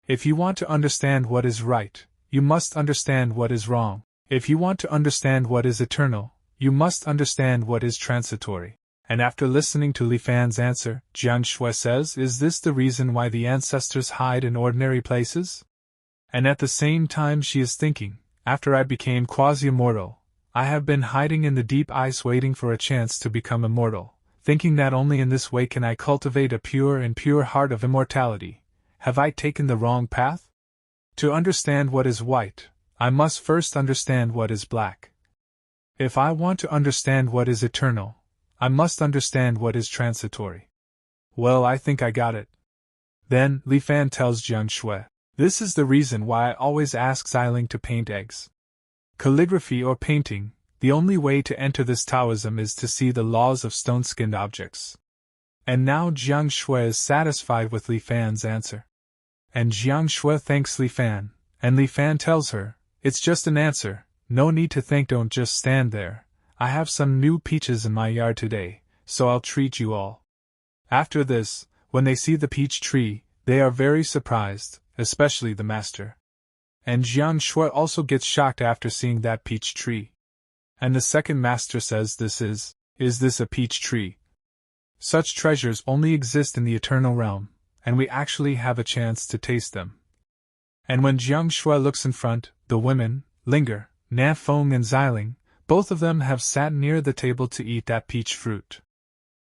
If you want to understand what is right, you must understand what is wrong. If you want to understand what is eternal, you must understand what is transitory. And after listening to Li Fan's answer, Jiang Shui says, is this the reason why the ancestors hide in ordinary places? And at the same time she is thinking, after I became quasi-immortal, I have been hiding in the deep ice waiting for a chance to become immortal, thinking that only in this way can I cultivate a pure and pure heart of immortality. Have I taken the wrong path? To understand what is white, I must first understand what is black. If I want to understand what is eternal, I must understand what is transitory. Well, I think I got it. Then, Li Fan tells Jiang Shui, this is the reason why I always ask Xiling to paint eggs. Calligraphy or painting, the only way to enter this Taoism is to see the laws of stone-skinned objects. And now Jiang Shui is satisfied with Li Fan's answer. And Jiang Shui thanks Li Fan, and Li Fan tells her, it's just an answer, no need to thank, don't just stand there. I have some new peaches in my yard today, so I'll treat you all. After this, when they see the peach tree, they are very surprised, especially the master. And Jiang Shui also gets shocked after seeing that peach tree. And the second master says, is this a peach tree? Such treasures only exist in the eternal realm, and we actually have a chance to taste them. And when Jiang Shui looks in front, the women, Linger, Na Feng and Xiling, both of them have sat near the table to eat that peach fruit.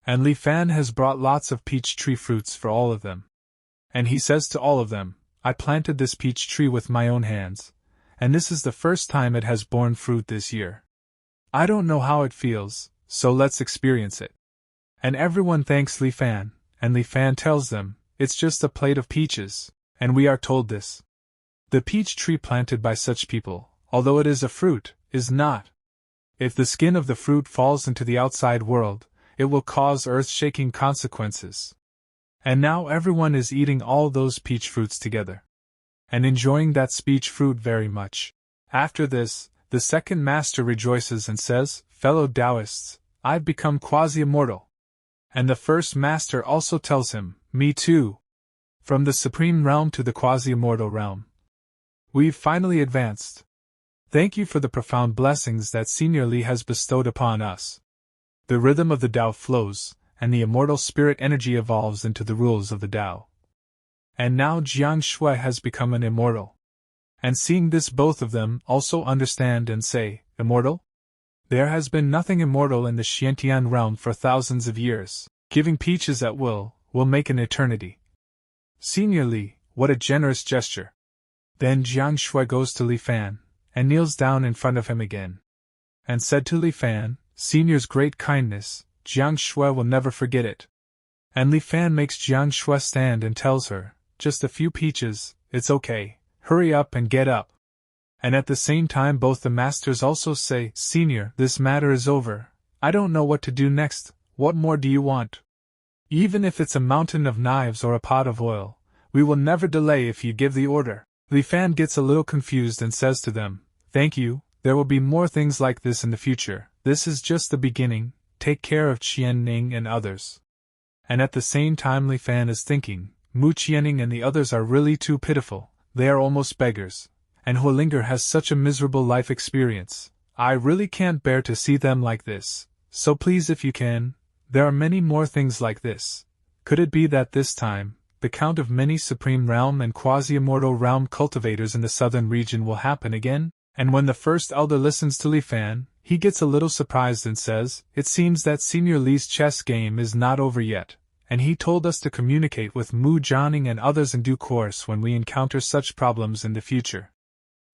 And Li Fan has brought lots of peach tree fruits for all of them. And he says to all of them, I planted this peach tree with my own hands, and this is the first time it has borne fruit this year. I don't know how it feels, so let's experience it. And everyone thanks Li Fan, and Li Fan tells them, it's just a plate of peaches, and we are told this. The peach tree planted by such people, although it is a fruit, is not. If the skin of the fruit falls into the outside world, it will cause earth-shaking consequences. And now everyone is eating all those peach fruits together, and enjoying that peach fruit very much. After this, the second master rejoices and says, fellow Taoists, I've become quasi-immortal. And the first master also tells him, me too. From the supreme realm to the quasi-immortal realm. We've finally advanced. Thank you for the profound blessings that Senior Li has bestowed upon us. The rhythm of the Tao flows, and the immortal spirit energy evolves into the rules of the Tao. And now Jiang Shui has become an immortal. And seeing this, both of them also understand and say, immortal? There has been nothing immortal in the Xiantian realm for thousands of years. Giving peaches at will make an eternity. Senior Li, what a generous gesture. Then Jiang Shui goes to Li Fan, and kneels down in front of him again. And said to Li Fan, Senior's great kindness, Jiang Shui will never forget it. And Li Fan makes Jiang Shui stand and tells her, just a few peaches, it's okay, hurry up and get up. And at the same time both the masters also say, Senior, this matter is over, I don't know what to do next, what more do you want? Even if it's a mountain of knives or a pot of oil, we will never delay if you give the order. Li Fan gets a little confused and says to them, thank you, there will be more things like this in the future, this is just the beginning, take care of Qianning and others. And at the same time Li Fan is thinking, Mu Qianning and the others are really too pitiful, they are almost beggars, and Huolinger has such a miserable life experience, I really can't bear to see them like this, so please if you can, there are many more things like this. Could it be that this time, the count of many supreme realm and quasi-immortal realm cultivators in the southern region will happen again? And when the first elder listens to Li Fan, he gets a little surprised and says, it seems that Senior Li's chess game is not over yet, and he told us to communicate with Mu Jianing and others in due course when we encounter such problems in the future.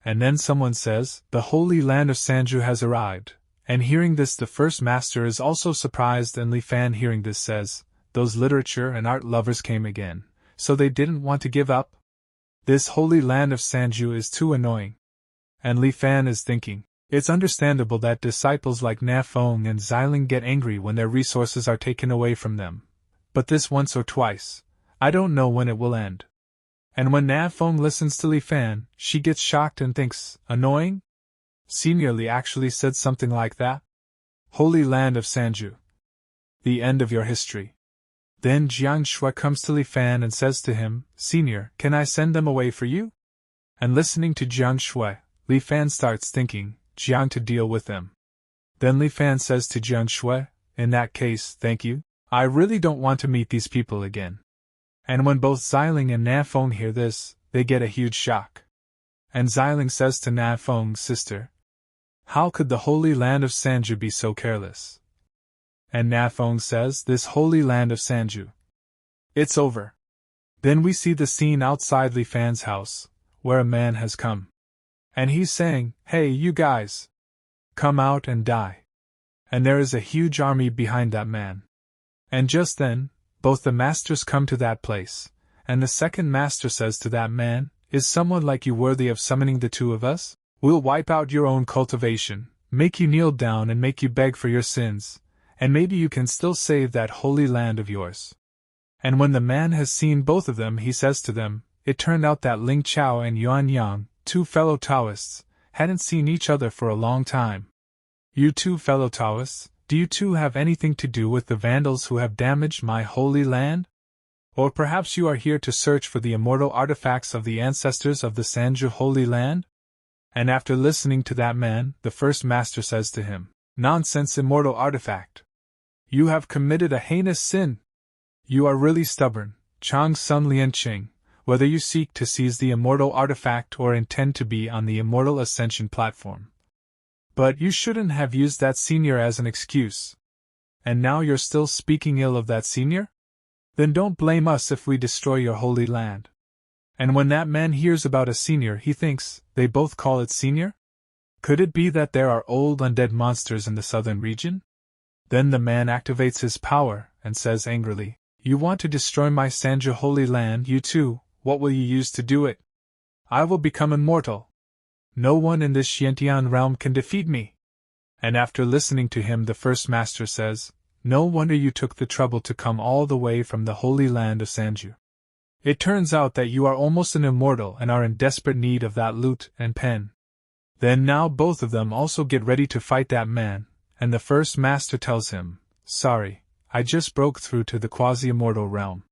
And then someone says, the holy land of Sanju has arrived, and hearing this the first master is also surprised, and Li Fan hearing this says, those literature and art lovers came again. So they didn't want to give up? This holy land of Sanju is too annoying. And Li Fan is thinking, it's understandable that disciples like Na Feng and Xiling get angry when their resources are taken away from them. But this once or twice, I don't know when it will end. And when Na Feng listens to Li Fan, she gets shocked and thinks, annoying? Senior Li actually said something like that? Holy land of Sanju. The end of your history. Then Jiang Shui comes to Li Fan and says to him, Senior, can I send them away for you? And listening to Jiang Shui, Li Fan starts thinking, Jiang to deal with them. Then Li Fan says to Jiang Shui, in that case, thank you. I really don't want to meet these people again. And when both Xiling and Na Feng hear this, they get a huge shock. And Xiling says to Na Feng's sister, how could the holy land of Sanju be so careless? And Na Feng says, this holy land of Sanju. It's over. Then we see the scene outside Li Fan's house, where a man has come. And he's saying, hey you guys! Come out and die. And there is a huge army behind that man. And just then, both the masters come to that place, and the second master says to that man, is someone like you worthy of summoning the two of us? We'll wipe out your own cultivation, make you kneel down and make you beg for your sins, and maybe you can still save that holy land of yours. And when the man has seen both of them, he says to them, it turned out that Ling Chao and Yuan Yang, two fellow Taoists, hadn't seen each other for a long time. You two fellow Taoists, do you two have anything to do with the vandals who have damaged my holy land? Or perhaps you are here to search for the immortal artifacts of the ancestors of the Sanju holy land? And after listening to that man, the first master says to him, nonsense immortal artifact. You have committed a heinous sin. You are really stubborn, Chang Sun Lianqing, whether you seek to seize the immortal artifact or intend to be on the immortal ascension platform. But you shouldn't have used that senior as an excuse. And now you're still speaking ill of that senior? Then don't blame us if we destroy your holy land. And when that man hears about a senior, he thinks, they both call it senior? Could it be that there are old undead monsters in the southern region? Then the man activates his power, and says angrily, you want to destroy my Sanju holy land, you too, what will you use to do it? I will become immortal. No one in this Xiantian realm can defeat me. And after listening to him, the first master says, no wonder you took the trouble to come all the way from the holy land of Sanju. It turns out that you are almost an immortal and are in desperate need of that lute and pen. Then now both of them also get ready to fight that man, and the first master tells him, sorry, I just broke through to the quasi-immortal realm.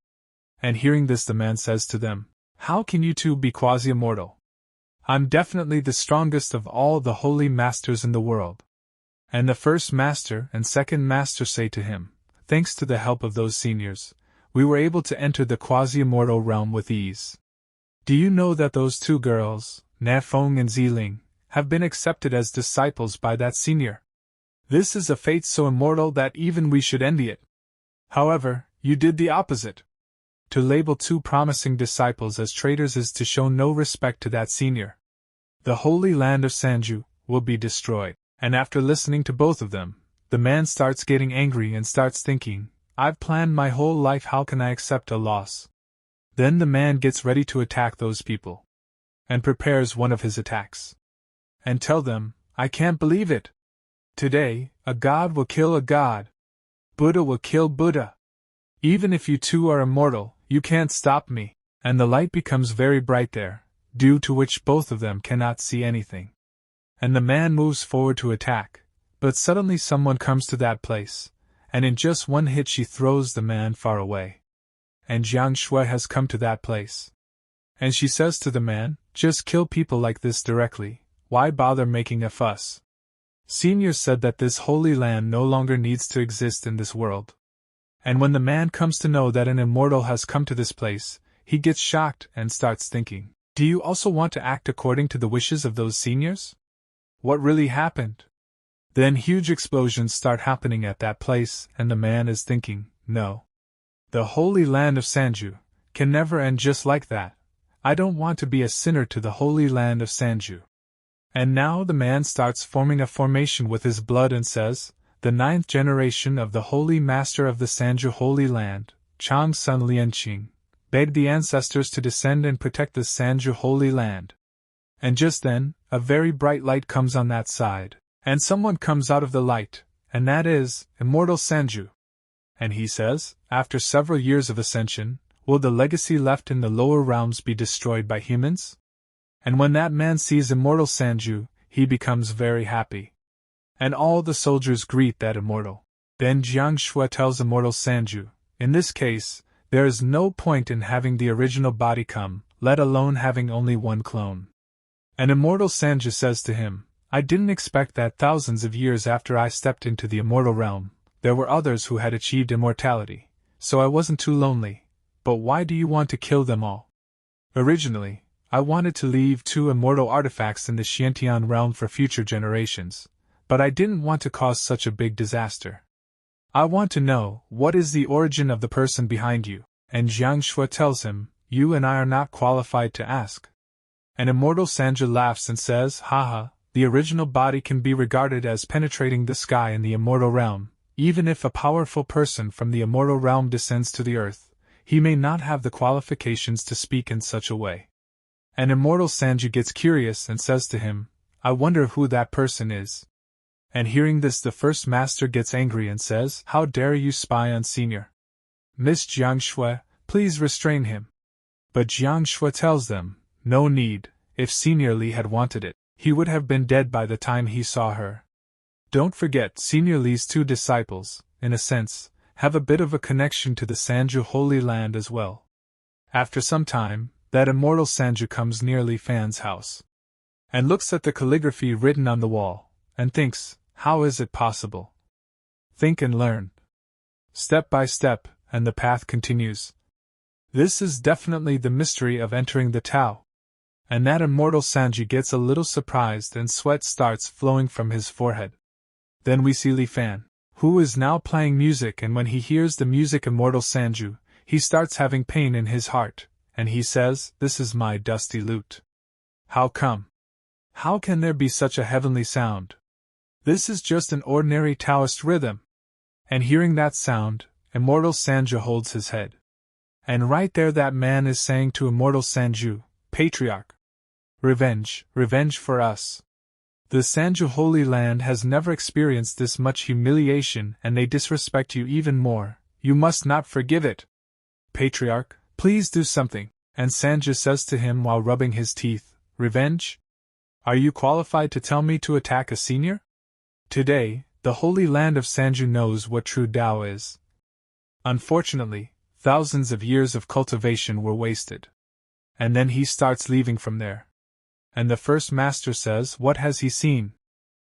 And hearing this, the man says to them, how can you two be quasi-immortal? I'm definitely the strongest of all the holy masters in the world. And the first master and second master say to him, thanks to the help of those seniors, we were able to enter the quasi-immortal realm with ease. Do you know that those two girls, Na Feng and Ziling, have been accepted as disciples by that senior? This is a fate so immortal that even we should envy it. However, you did the opposite. To label two promising disciples as traitors is to show no respect to that senior. The holy land of Sanju will be destroyed. And after listening to both of them, the man starts getting angry and starts thinking, I've planned my whole life, how can I accept a loss? Then the man gets ready to attack those people. And prepares one of his attacks. And tell them, I can't believe it. Today, a god will kill a god. Buddha will kill Buddha. Even if you two are immortal, you can't stop me. And the light becomes very bright there, due to which both of them cannot see anything. And the man moves forward to attack, but suddenly someone comes to that place, and in just one hit she throws the man far away. And Jiang Shui has come to that place. And she says to the man, just kill people like this directly, why bother making a fuss? Senior said that this holy land no longer needs to exist in this world. And when the man comes to know that an immortal has come to this place, he gets shocked and starts thinking, do you also want to act according to the wishes of those seniors? What really happened? Then huge explosions start happening at that place, and the man is thinking, no. The holy land of Sanju can never end just like that. I don't want to be a sinner to the holy land of Sanju. And now the man starts forming a formation with his blood and says, the 9th generation of the holy master of the Sanju holy land, Chang Sun Lianqing, begged the ancestors to descend and protect the Sanju holy land. And just then, a very bright light comes on that side, and someone comes out of the light, and that is, immortal Sanju. And he says, after several years of ascension, Will the legacy left in the lower realms be destroyed by humans? And when that man sees immortal Sanju, he becomes very happy. And all the soldiers greet that immortal. Then Jiang Shui tells immortal Sanju, in this case, there is no point in having the original body come, let alone having only one clone. And immortal Sanju says to him, I didn't expect that thousands of years after I stepped into the immortal realm, there were others who had achieved immortality, so I wasn't too lonely. But why do you want to kill them all? Originally, I wanted to leave 2 immortal artifacts in the Xiantian realm for future generations, but I didn't want to cause such a big disaster. I want to know, what is the origin of the person behind you? And Jiang Shui tells him, you and I are not qualified to ask. And immortal Sanju laughs and says, haha, the original body can be regarded as penetrating the sky in the immortal realm. Even if a powerful person from the immortal realm descends to the earth, he may not have the qualifications to speak in such a way. And immortal Sanju gets curious and says to him, I wonder who that person is. And hearing this, the first master gets angry and says, how dare you spy on senior? Miss Jiang Shui, please restrain him. But Jiang Shui tells them, no need, if Senior Li had wanted it, he would have been dead by the time he saw her. Don't forget, Senior Li's 2 disciples, in a sense, have a bit of a connection to the Sanju Holy Land as well. After some time, that immortal Sanju comes near Li Fan's house, and looks at the calligraphy written on the wall, and thinks, how is it possible? Think and learn. Step by step, and the path continues. This is definitely the mystery of entering the Tao. And that immortal Sanju gets a little surprised and sweat starts flowing from his forehead. Then we see Li Fan, who is now playing music, and when he hears the music immortal Sanju, he starts having pain in his heart, and he says, this is my dusty lute. How come? How can there be such a heavenly sound? This is just an ordinary Taoist rhythm. And hearing that sound, immortal Sanju holds his head. And right there that man is saying to immortal Sanju, patriarch, revenge, revenge for us. The Sanju Holy Land has never experienced this much humiliation, and they disrespect you even more. You must not forgive it. Patriarch, please do something. And Sanju says to him while rubbing his teeth, revenge? Are you qualified to tell me to attack a senior? Today, the Holy Land of Sanju knows what true Tao is. Unfortunately, thousands of years of cultivation were wasted. And then he starts leaving from there. And the first master says, what has he seen?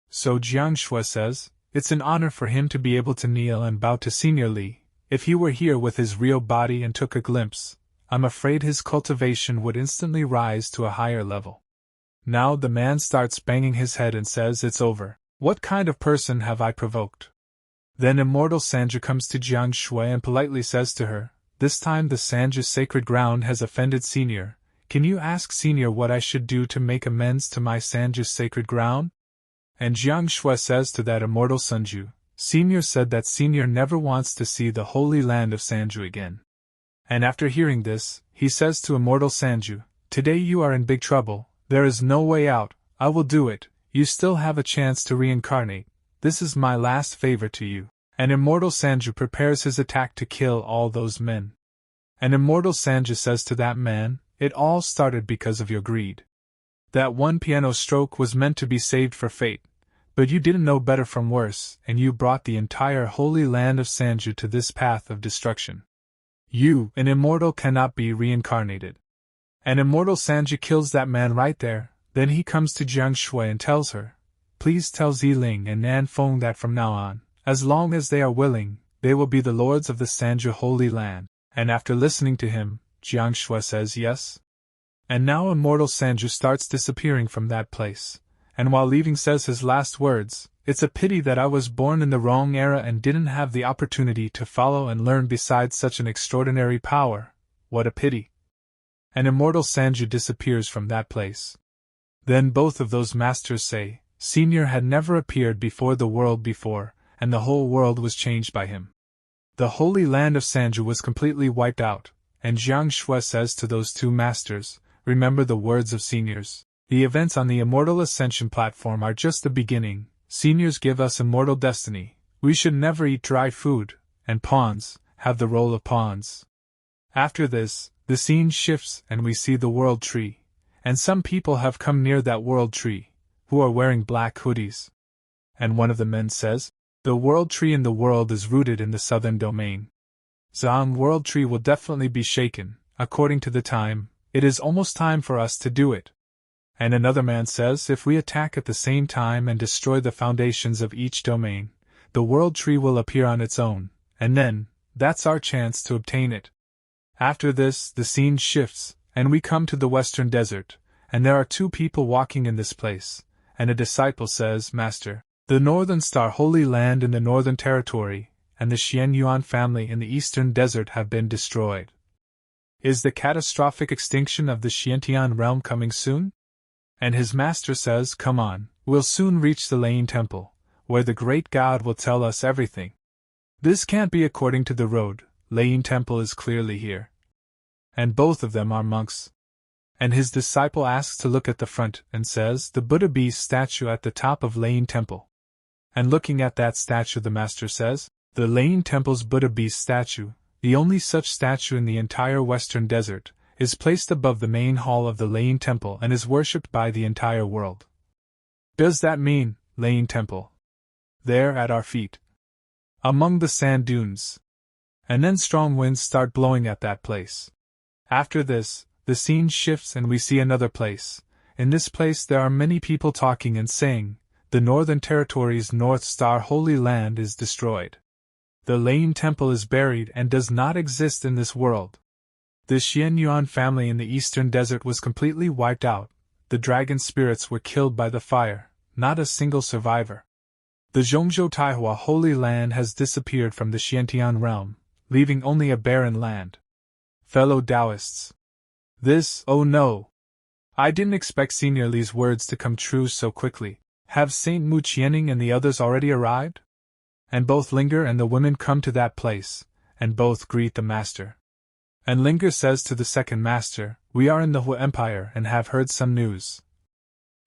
So Jiang Shui says, it's an honor for him to be able to kneel and bow to Senior Li. If he were here with his real body and took a glimpse, I'm afraid his cultivation would instantly rise to a higher level. Now the man starts banging his head and says, it's over. What kind of person have I provoked? Then immortal Sanju comes to Jiang Shui and politely says to her, this time the Sanju sacred ground has offended Senior. Can you ask Senior what I should do to make amends to my Sanju sacred ground? And Jiang Shui says to that immortal Sanju, Senior said that Senior never wants to see the holy land of Sanju again. And after hearing this, he says to immortal Sanju, today you are in big trouble, there is no way out, I will do it, you still have a chance to reincarnate, this is my last favor to you. And immortal Sanju prepares his attack to kill all those men. And immortal Sanju says to that man, it all started because of your greed. That one piano stroke was meant to be saved for fate, but you didn't know better from worse, and you brought the entire holy land of Sanju to this path of destruction. You, an immortal, cannot be reincarnated. And immortal Sanju kills that man right there. Then he comes to Jiang Shui and tells her, please tell Ziling and Nan Feng that from now on, as long as they are willing, they will be the lords of the Sanju Holy Land. And after listening to him, Jiang Shui says yes. And now immortal Sanju starts disappearing from that place, and while leaving says his last words, it's a pity that I was born in the wrong era and didn't have the opportunity to follow and learn besides such an extraordinary power. What a pity. And immortal Sanju disappears from that place. Then both of those masters say, Senior had never appeared before the world before, and the whole world was changed by him. The holy land of Sanju was completely wiped out, and Jiang Shui says to those two masters, remember the words of Seniors. The events on the Immortal Ascension platform are just the beginning. Seniors give us immortal destiny. We should never eat dry food, and pawns have the role of pawns. After this, the scene shifts and we see the world tree, and some people have come near that world tree, who are wearing black hoodies. And one of the men says, "The world tree in the world is rooted in the southern domain. Zhang world tree will definitely be shaken, according to the time, it is almost time for us to do it." And another man says, "If we attack at the same time and destroy the foundations of each domain, the world tree will appear on its own, and then, that's our chance to obtain it." After this, the scene shifts, and we come to the western desert, and there are two people walking in this place, and a disciple says, "Master, the Northern Star Holy Land in the Northern Territory, and the Xianyuan family in the Eastern Desert have been destroyed. Is the catastrophic extinction of the Xiantian realm coming soon?" And his master says, "Come on, we'll soon reach the Lane Temple, where the great God will tell us everything. This can't be according to the road, Lane Temple is clearly here." And both of them are monks. And his disciple asks to look at the front and says, "The Buddha beast statue at the top of Lane Temple." And looking at that statue, the master says, "The Lane Temple's Buddha beast statue, the only such statue in the entire western desert, is placed above the main hall of the Lane Temple and is worshipped by the entire world." Does that mean, Lane Temple? There at our feet, among the sand dunes. And then strong winds start blowing at that place. After this, the scene shifts and we see another place. In this place there are many people talking and saying, "The Northern Territory's North Star Holy Land is destroyed. The Lane Temple is buried and does not exist in this world. The Xianyuan family in the Eastern Desert was completely wiped out, the dragon spirits were killed by the fire, not a single survivor. The Zhongzhou Taihua Holy Land has disappeared from the Xiantian realm, leaving only a barren land." Fellow Taoists, this, oh no! I didn't expect Senior Li's words to come true so quickly. Have Saint Mu Qianning and the others already arrived? And both Linger and the women come to that place, and both greet the master. And Linger says to the second master, "We are in the Hua Empire and have heard some news.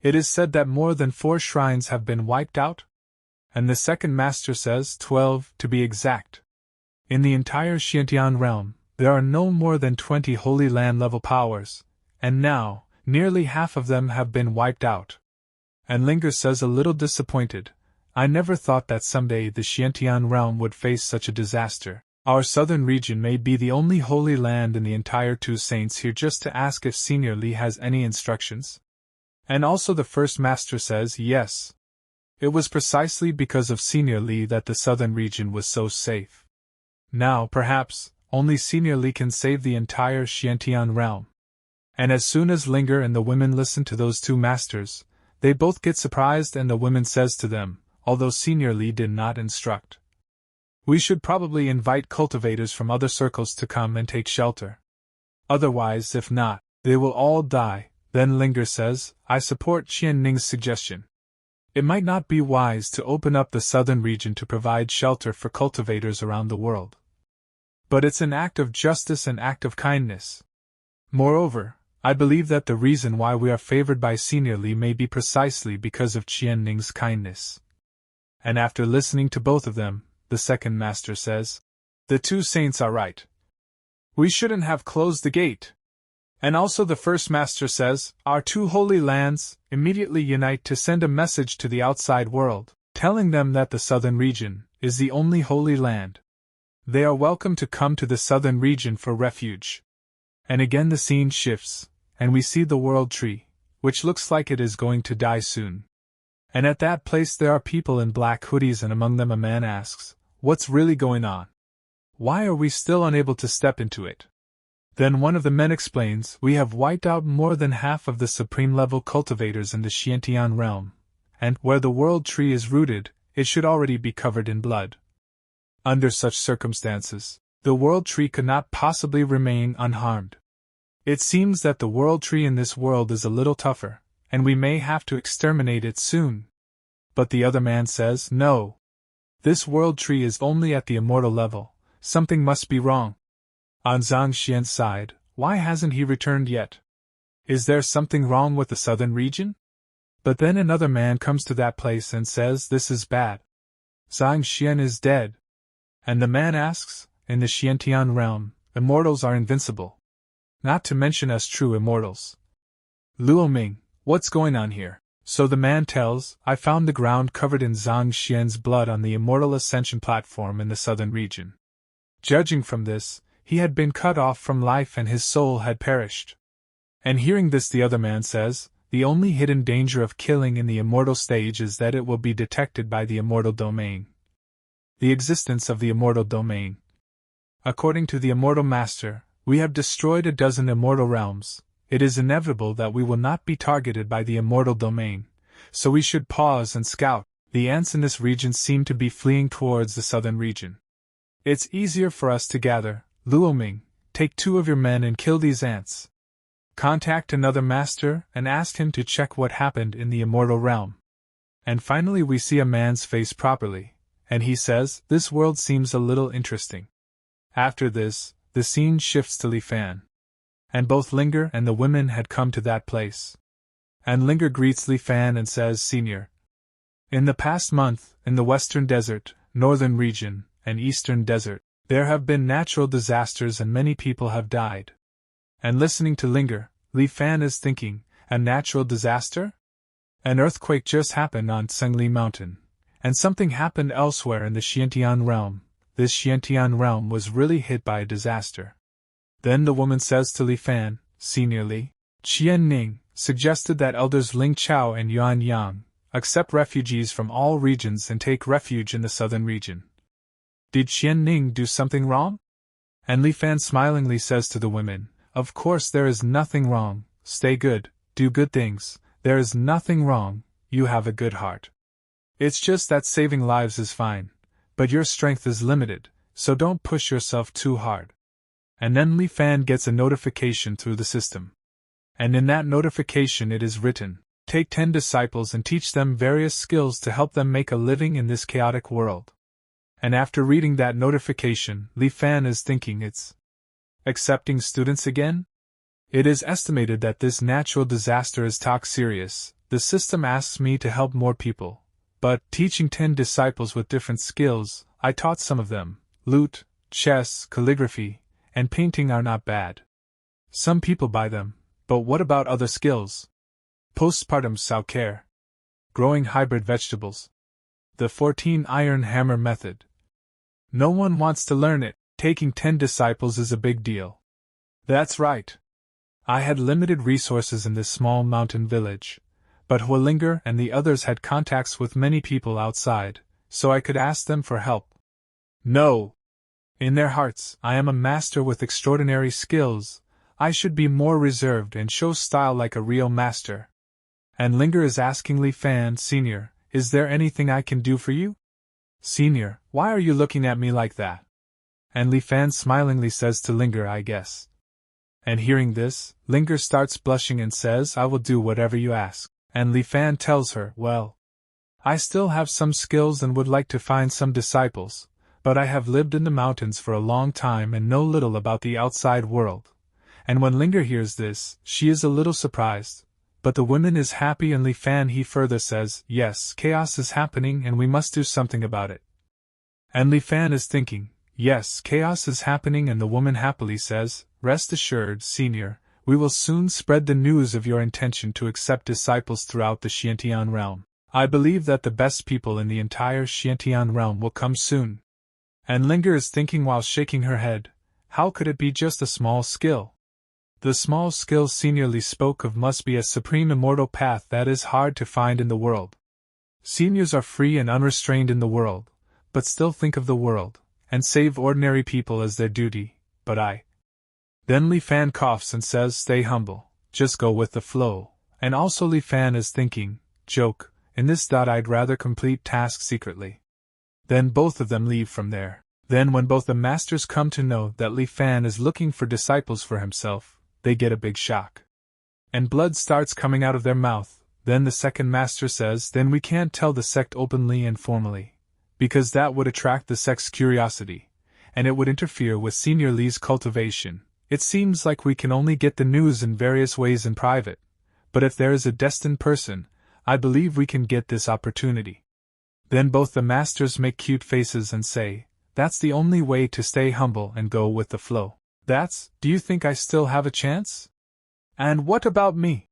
It is said that more than 4 shrines have been wiped out?" And the second master says, 12, to be exact. In the entire Xiantian realm, there are no more than 20 Holy Land level powers, and now, nearly half of them have been wiped out. And Linger says a little disappointed, "I never thought that someday the Xiantian realm would face such a disaster. Our southern region may be the only Holy Land in the entire Two Saints here just to ask if Senior Li has any instructions." And also the first master says, "Yes. It was precisely because of Senior Li that the southern region was so safe. Now, perhaps, only Senior Li can save the entire Xiantian realm." And as soon as Linger and the women listen to those two masters, they both get surprised and the woman says to them, "Although Senior Li did not instruct, we should probably invite cultivators from other circles to come and take shelter. Otherwise, if not, they will all die." Then Linger says, "I support Qian Ning's suggestion. It might not be wise to open up the southern region to provide shelter for cultivators around the world. But it's an act of justice and act of kindness. Moreover, I believe that the reason why we are favored by Senior Li may be precisely because of Qian Ning's kindness." And after listening to both of them, the second master says, "The two saints are right. We shouldn't have closed the gate." And also the first master says, "Our two holy lands immediately unite to send a message to the outside world, telling them that the southern region is the only holy land. They are welcome to come to the southern region for refuge." And again the scene shifts, and we see the world tree, which looks like it is going to die soon. And at that place there are people in black hoodies, and among them a man asks, "What's really going on? Why are we still unable to step into it?" Then one of the men explains, "We have wiped out more than half of the supreme-level cultivators in the Xiantian realm, and where the world tree is rooted, it should already be covered in blood. Under such circumstances, the world tree could not possibly remain unharmed. It seems that the world tree in this world is a little tougher, and we may have to exterminate it soon." But the other man says, "No. This world tree is only at the immortal level, something must be wrong." On Zhang Xian's side, why hasn't he returned yet? Is there something wrong with the southern region? But then another man comes to that place and says, "This is bad. Zhang Xian is dead." And the man asks, "In the Xiantian realm, Immortals are invincible. Not to mention us true immortals. Luo Ming, what's going on here? So the man tells, I found the ground covered in Zhang Xian's blood on the immortal ascension platform in the southern region. Judging from this, he had been cut off from life and his soul had perished. And hearing this, the other man says, the only hidden danger of killing in the immortal stage is that it will be detected by the immortal domain. The existence of the immortal domain. According to the immortal master, we have destroyed a dozen immortal realms. It is inevitable that we will not be targeted by the immortal domain, so we should pause and scout. The ants in this region seem to be fleeing towards the southern region. It's easier for us to gather. Luo Ming, take 2 of your men and kill these ants. Contact another master and ask him to check what happened in the immortal realm. And finally we see a man's face properly, and he says, this world seems a little interesting. After this, the scene shifts to Li Fan. And both Linger and the women had come to that place. And Linger greets Li Fan and says, Senior, in the past month, in the western desert, northern region, and eastern desert, there have been natural disasters and many people have died. And listening to Linger, Li Fan is thinking, a natural disaster? An earthquake just happened on Tsengli Mountain, and something happened elsewhere in the Xiantian realm. This Xiantian realm was really hit by a disaster. Then the woman says to Li Fan, Senior Li, Qian Ning suggested that elders Ling Chao and Yuan Yang accept refugees from all regions and take refuge in the southern region. Did Qian Ning do something wrong? And Li Fan smilingly says to the women, Of course there is nothing wrong, stay good, do good things, there is nothing wrong, you have a good heart. It's just that saving lives is fine, but your strength is limited, so don't push yourself too hard. And then Li Fan gets a notification through the system. And in that notification it is written, take 10 disciples and teach them various skills to help them make a living in this chaotic world. And after reading that notification, Li Fan is thinking it's accepting students again? It is estimated that this natural disaster is talk serious. The system asks me to help more people. But, teaching 10 disciples with different skills, I taught some of them. Lute, chess, calligraphy, and painting are not bad. Some people buy them, but what about other skills? Postpartum self-care. Growing hybrid vegetables. The 14 iron hammer method. No one wants to learn it. Taking 10 disciples is a big deal. That's right. I had limited resources in this small mountain village, but Hualinger and the others had contacts with many people outside, so I could ask them for help. No! In their hearts, I am a master with extraordinary skills. I should be more reserved and show style like a real master. And Linger is asking Li Fan, Senior, is there anything I can do for you? Senior, why are you looking at me like that? And Li Fan smilingly says to Linger, I guess. And hearing this, Linger starts blushing and says, I will do whatever you ask. And Li Fan tells her, well, I still have some skills and would like to find some disciples, but I have lived in the mountains for a long time and know little about the outside world. And when Linger hears this, she is a little surprised, but the woman is happy and Li Fan he further says, yes, chaos is happening and we must do something about it. And Li Fan is thinking, yes, chaos is happening, and the woman happily says, rest assured, Senior, we will soon spread the news of your intention to accept disciples throughout the Xiantian realm. I believe that the best people in the entire Xiantian realm will come soon. And Linger is thinking while shaking her head, how could it be just a small skill? The small skill Senior Li spoke of must be a supreme immortal path that is hard to find in the world. Seniors are free and unrestrained in the world, but still think of the world, and save ordinary people as their duty, but I. Then Li Fan coughs and says, stay humble, just go with the flow, and also Li Fan is thinking, joke, in this I'd rather complete tasks secretly. Then both of them leave from there. Then when both the masters come to know that Li Fan is looking for disciples for himself, they get a big shock. And blood starts coming out of their mouth. Then the second master says, then we can't tell the sect openly and formally, because that would attract the sect's curiosity, and it would interfere with Senior Li's cultivation. It seems like we can only get the news in various ways in private, but if there is a destined person, I believe we can get this opportunity. Then both the masters make cute faces and say, that's the only way to stay humble and go with the flow. Do you think I still have a chance? And what about me?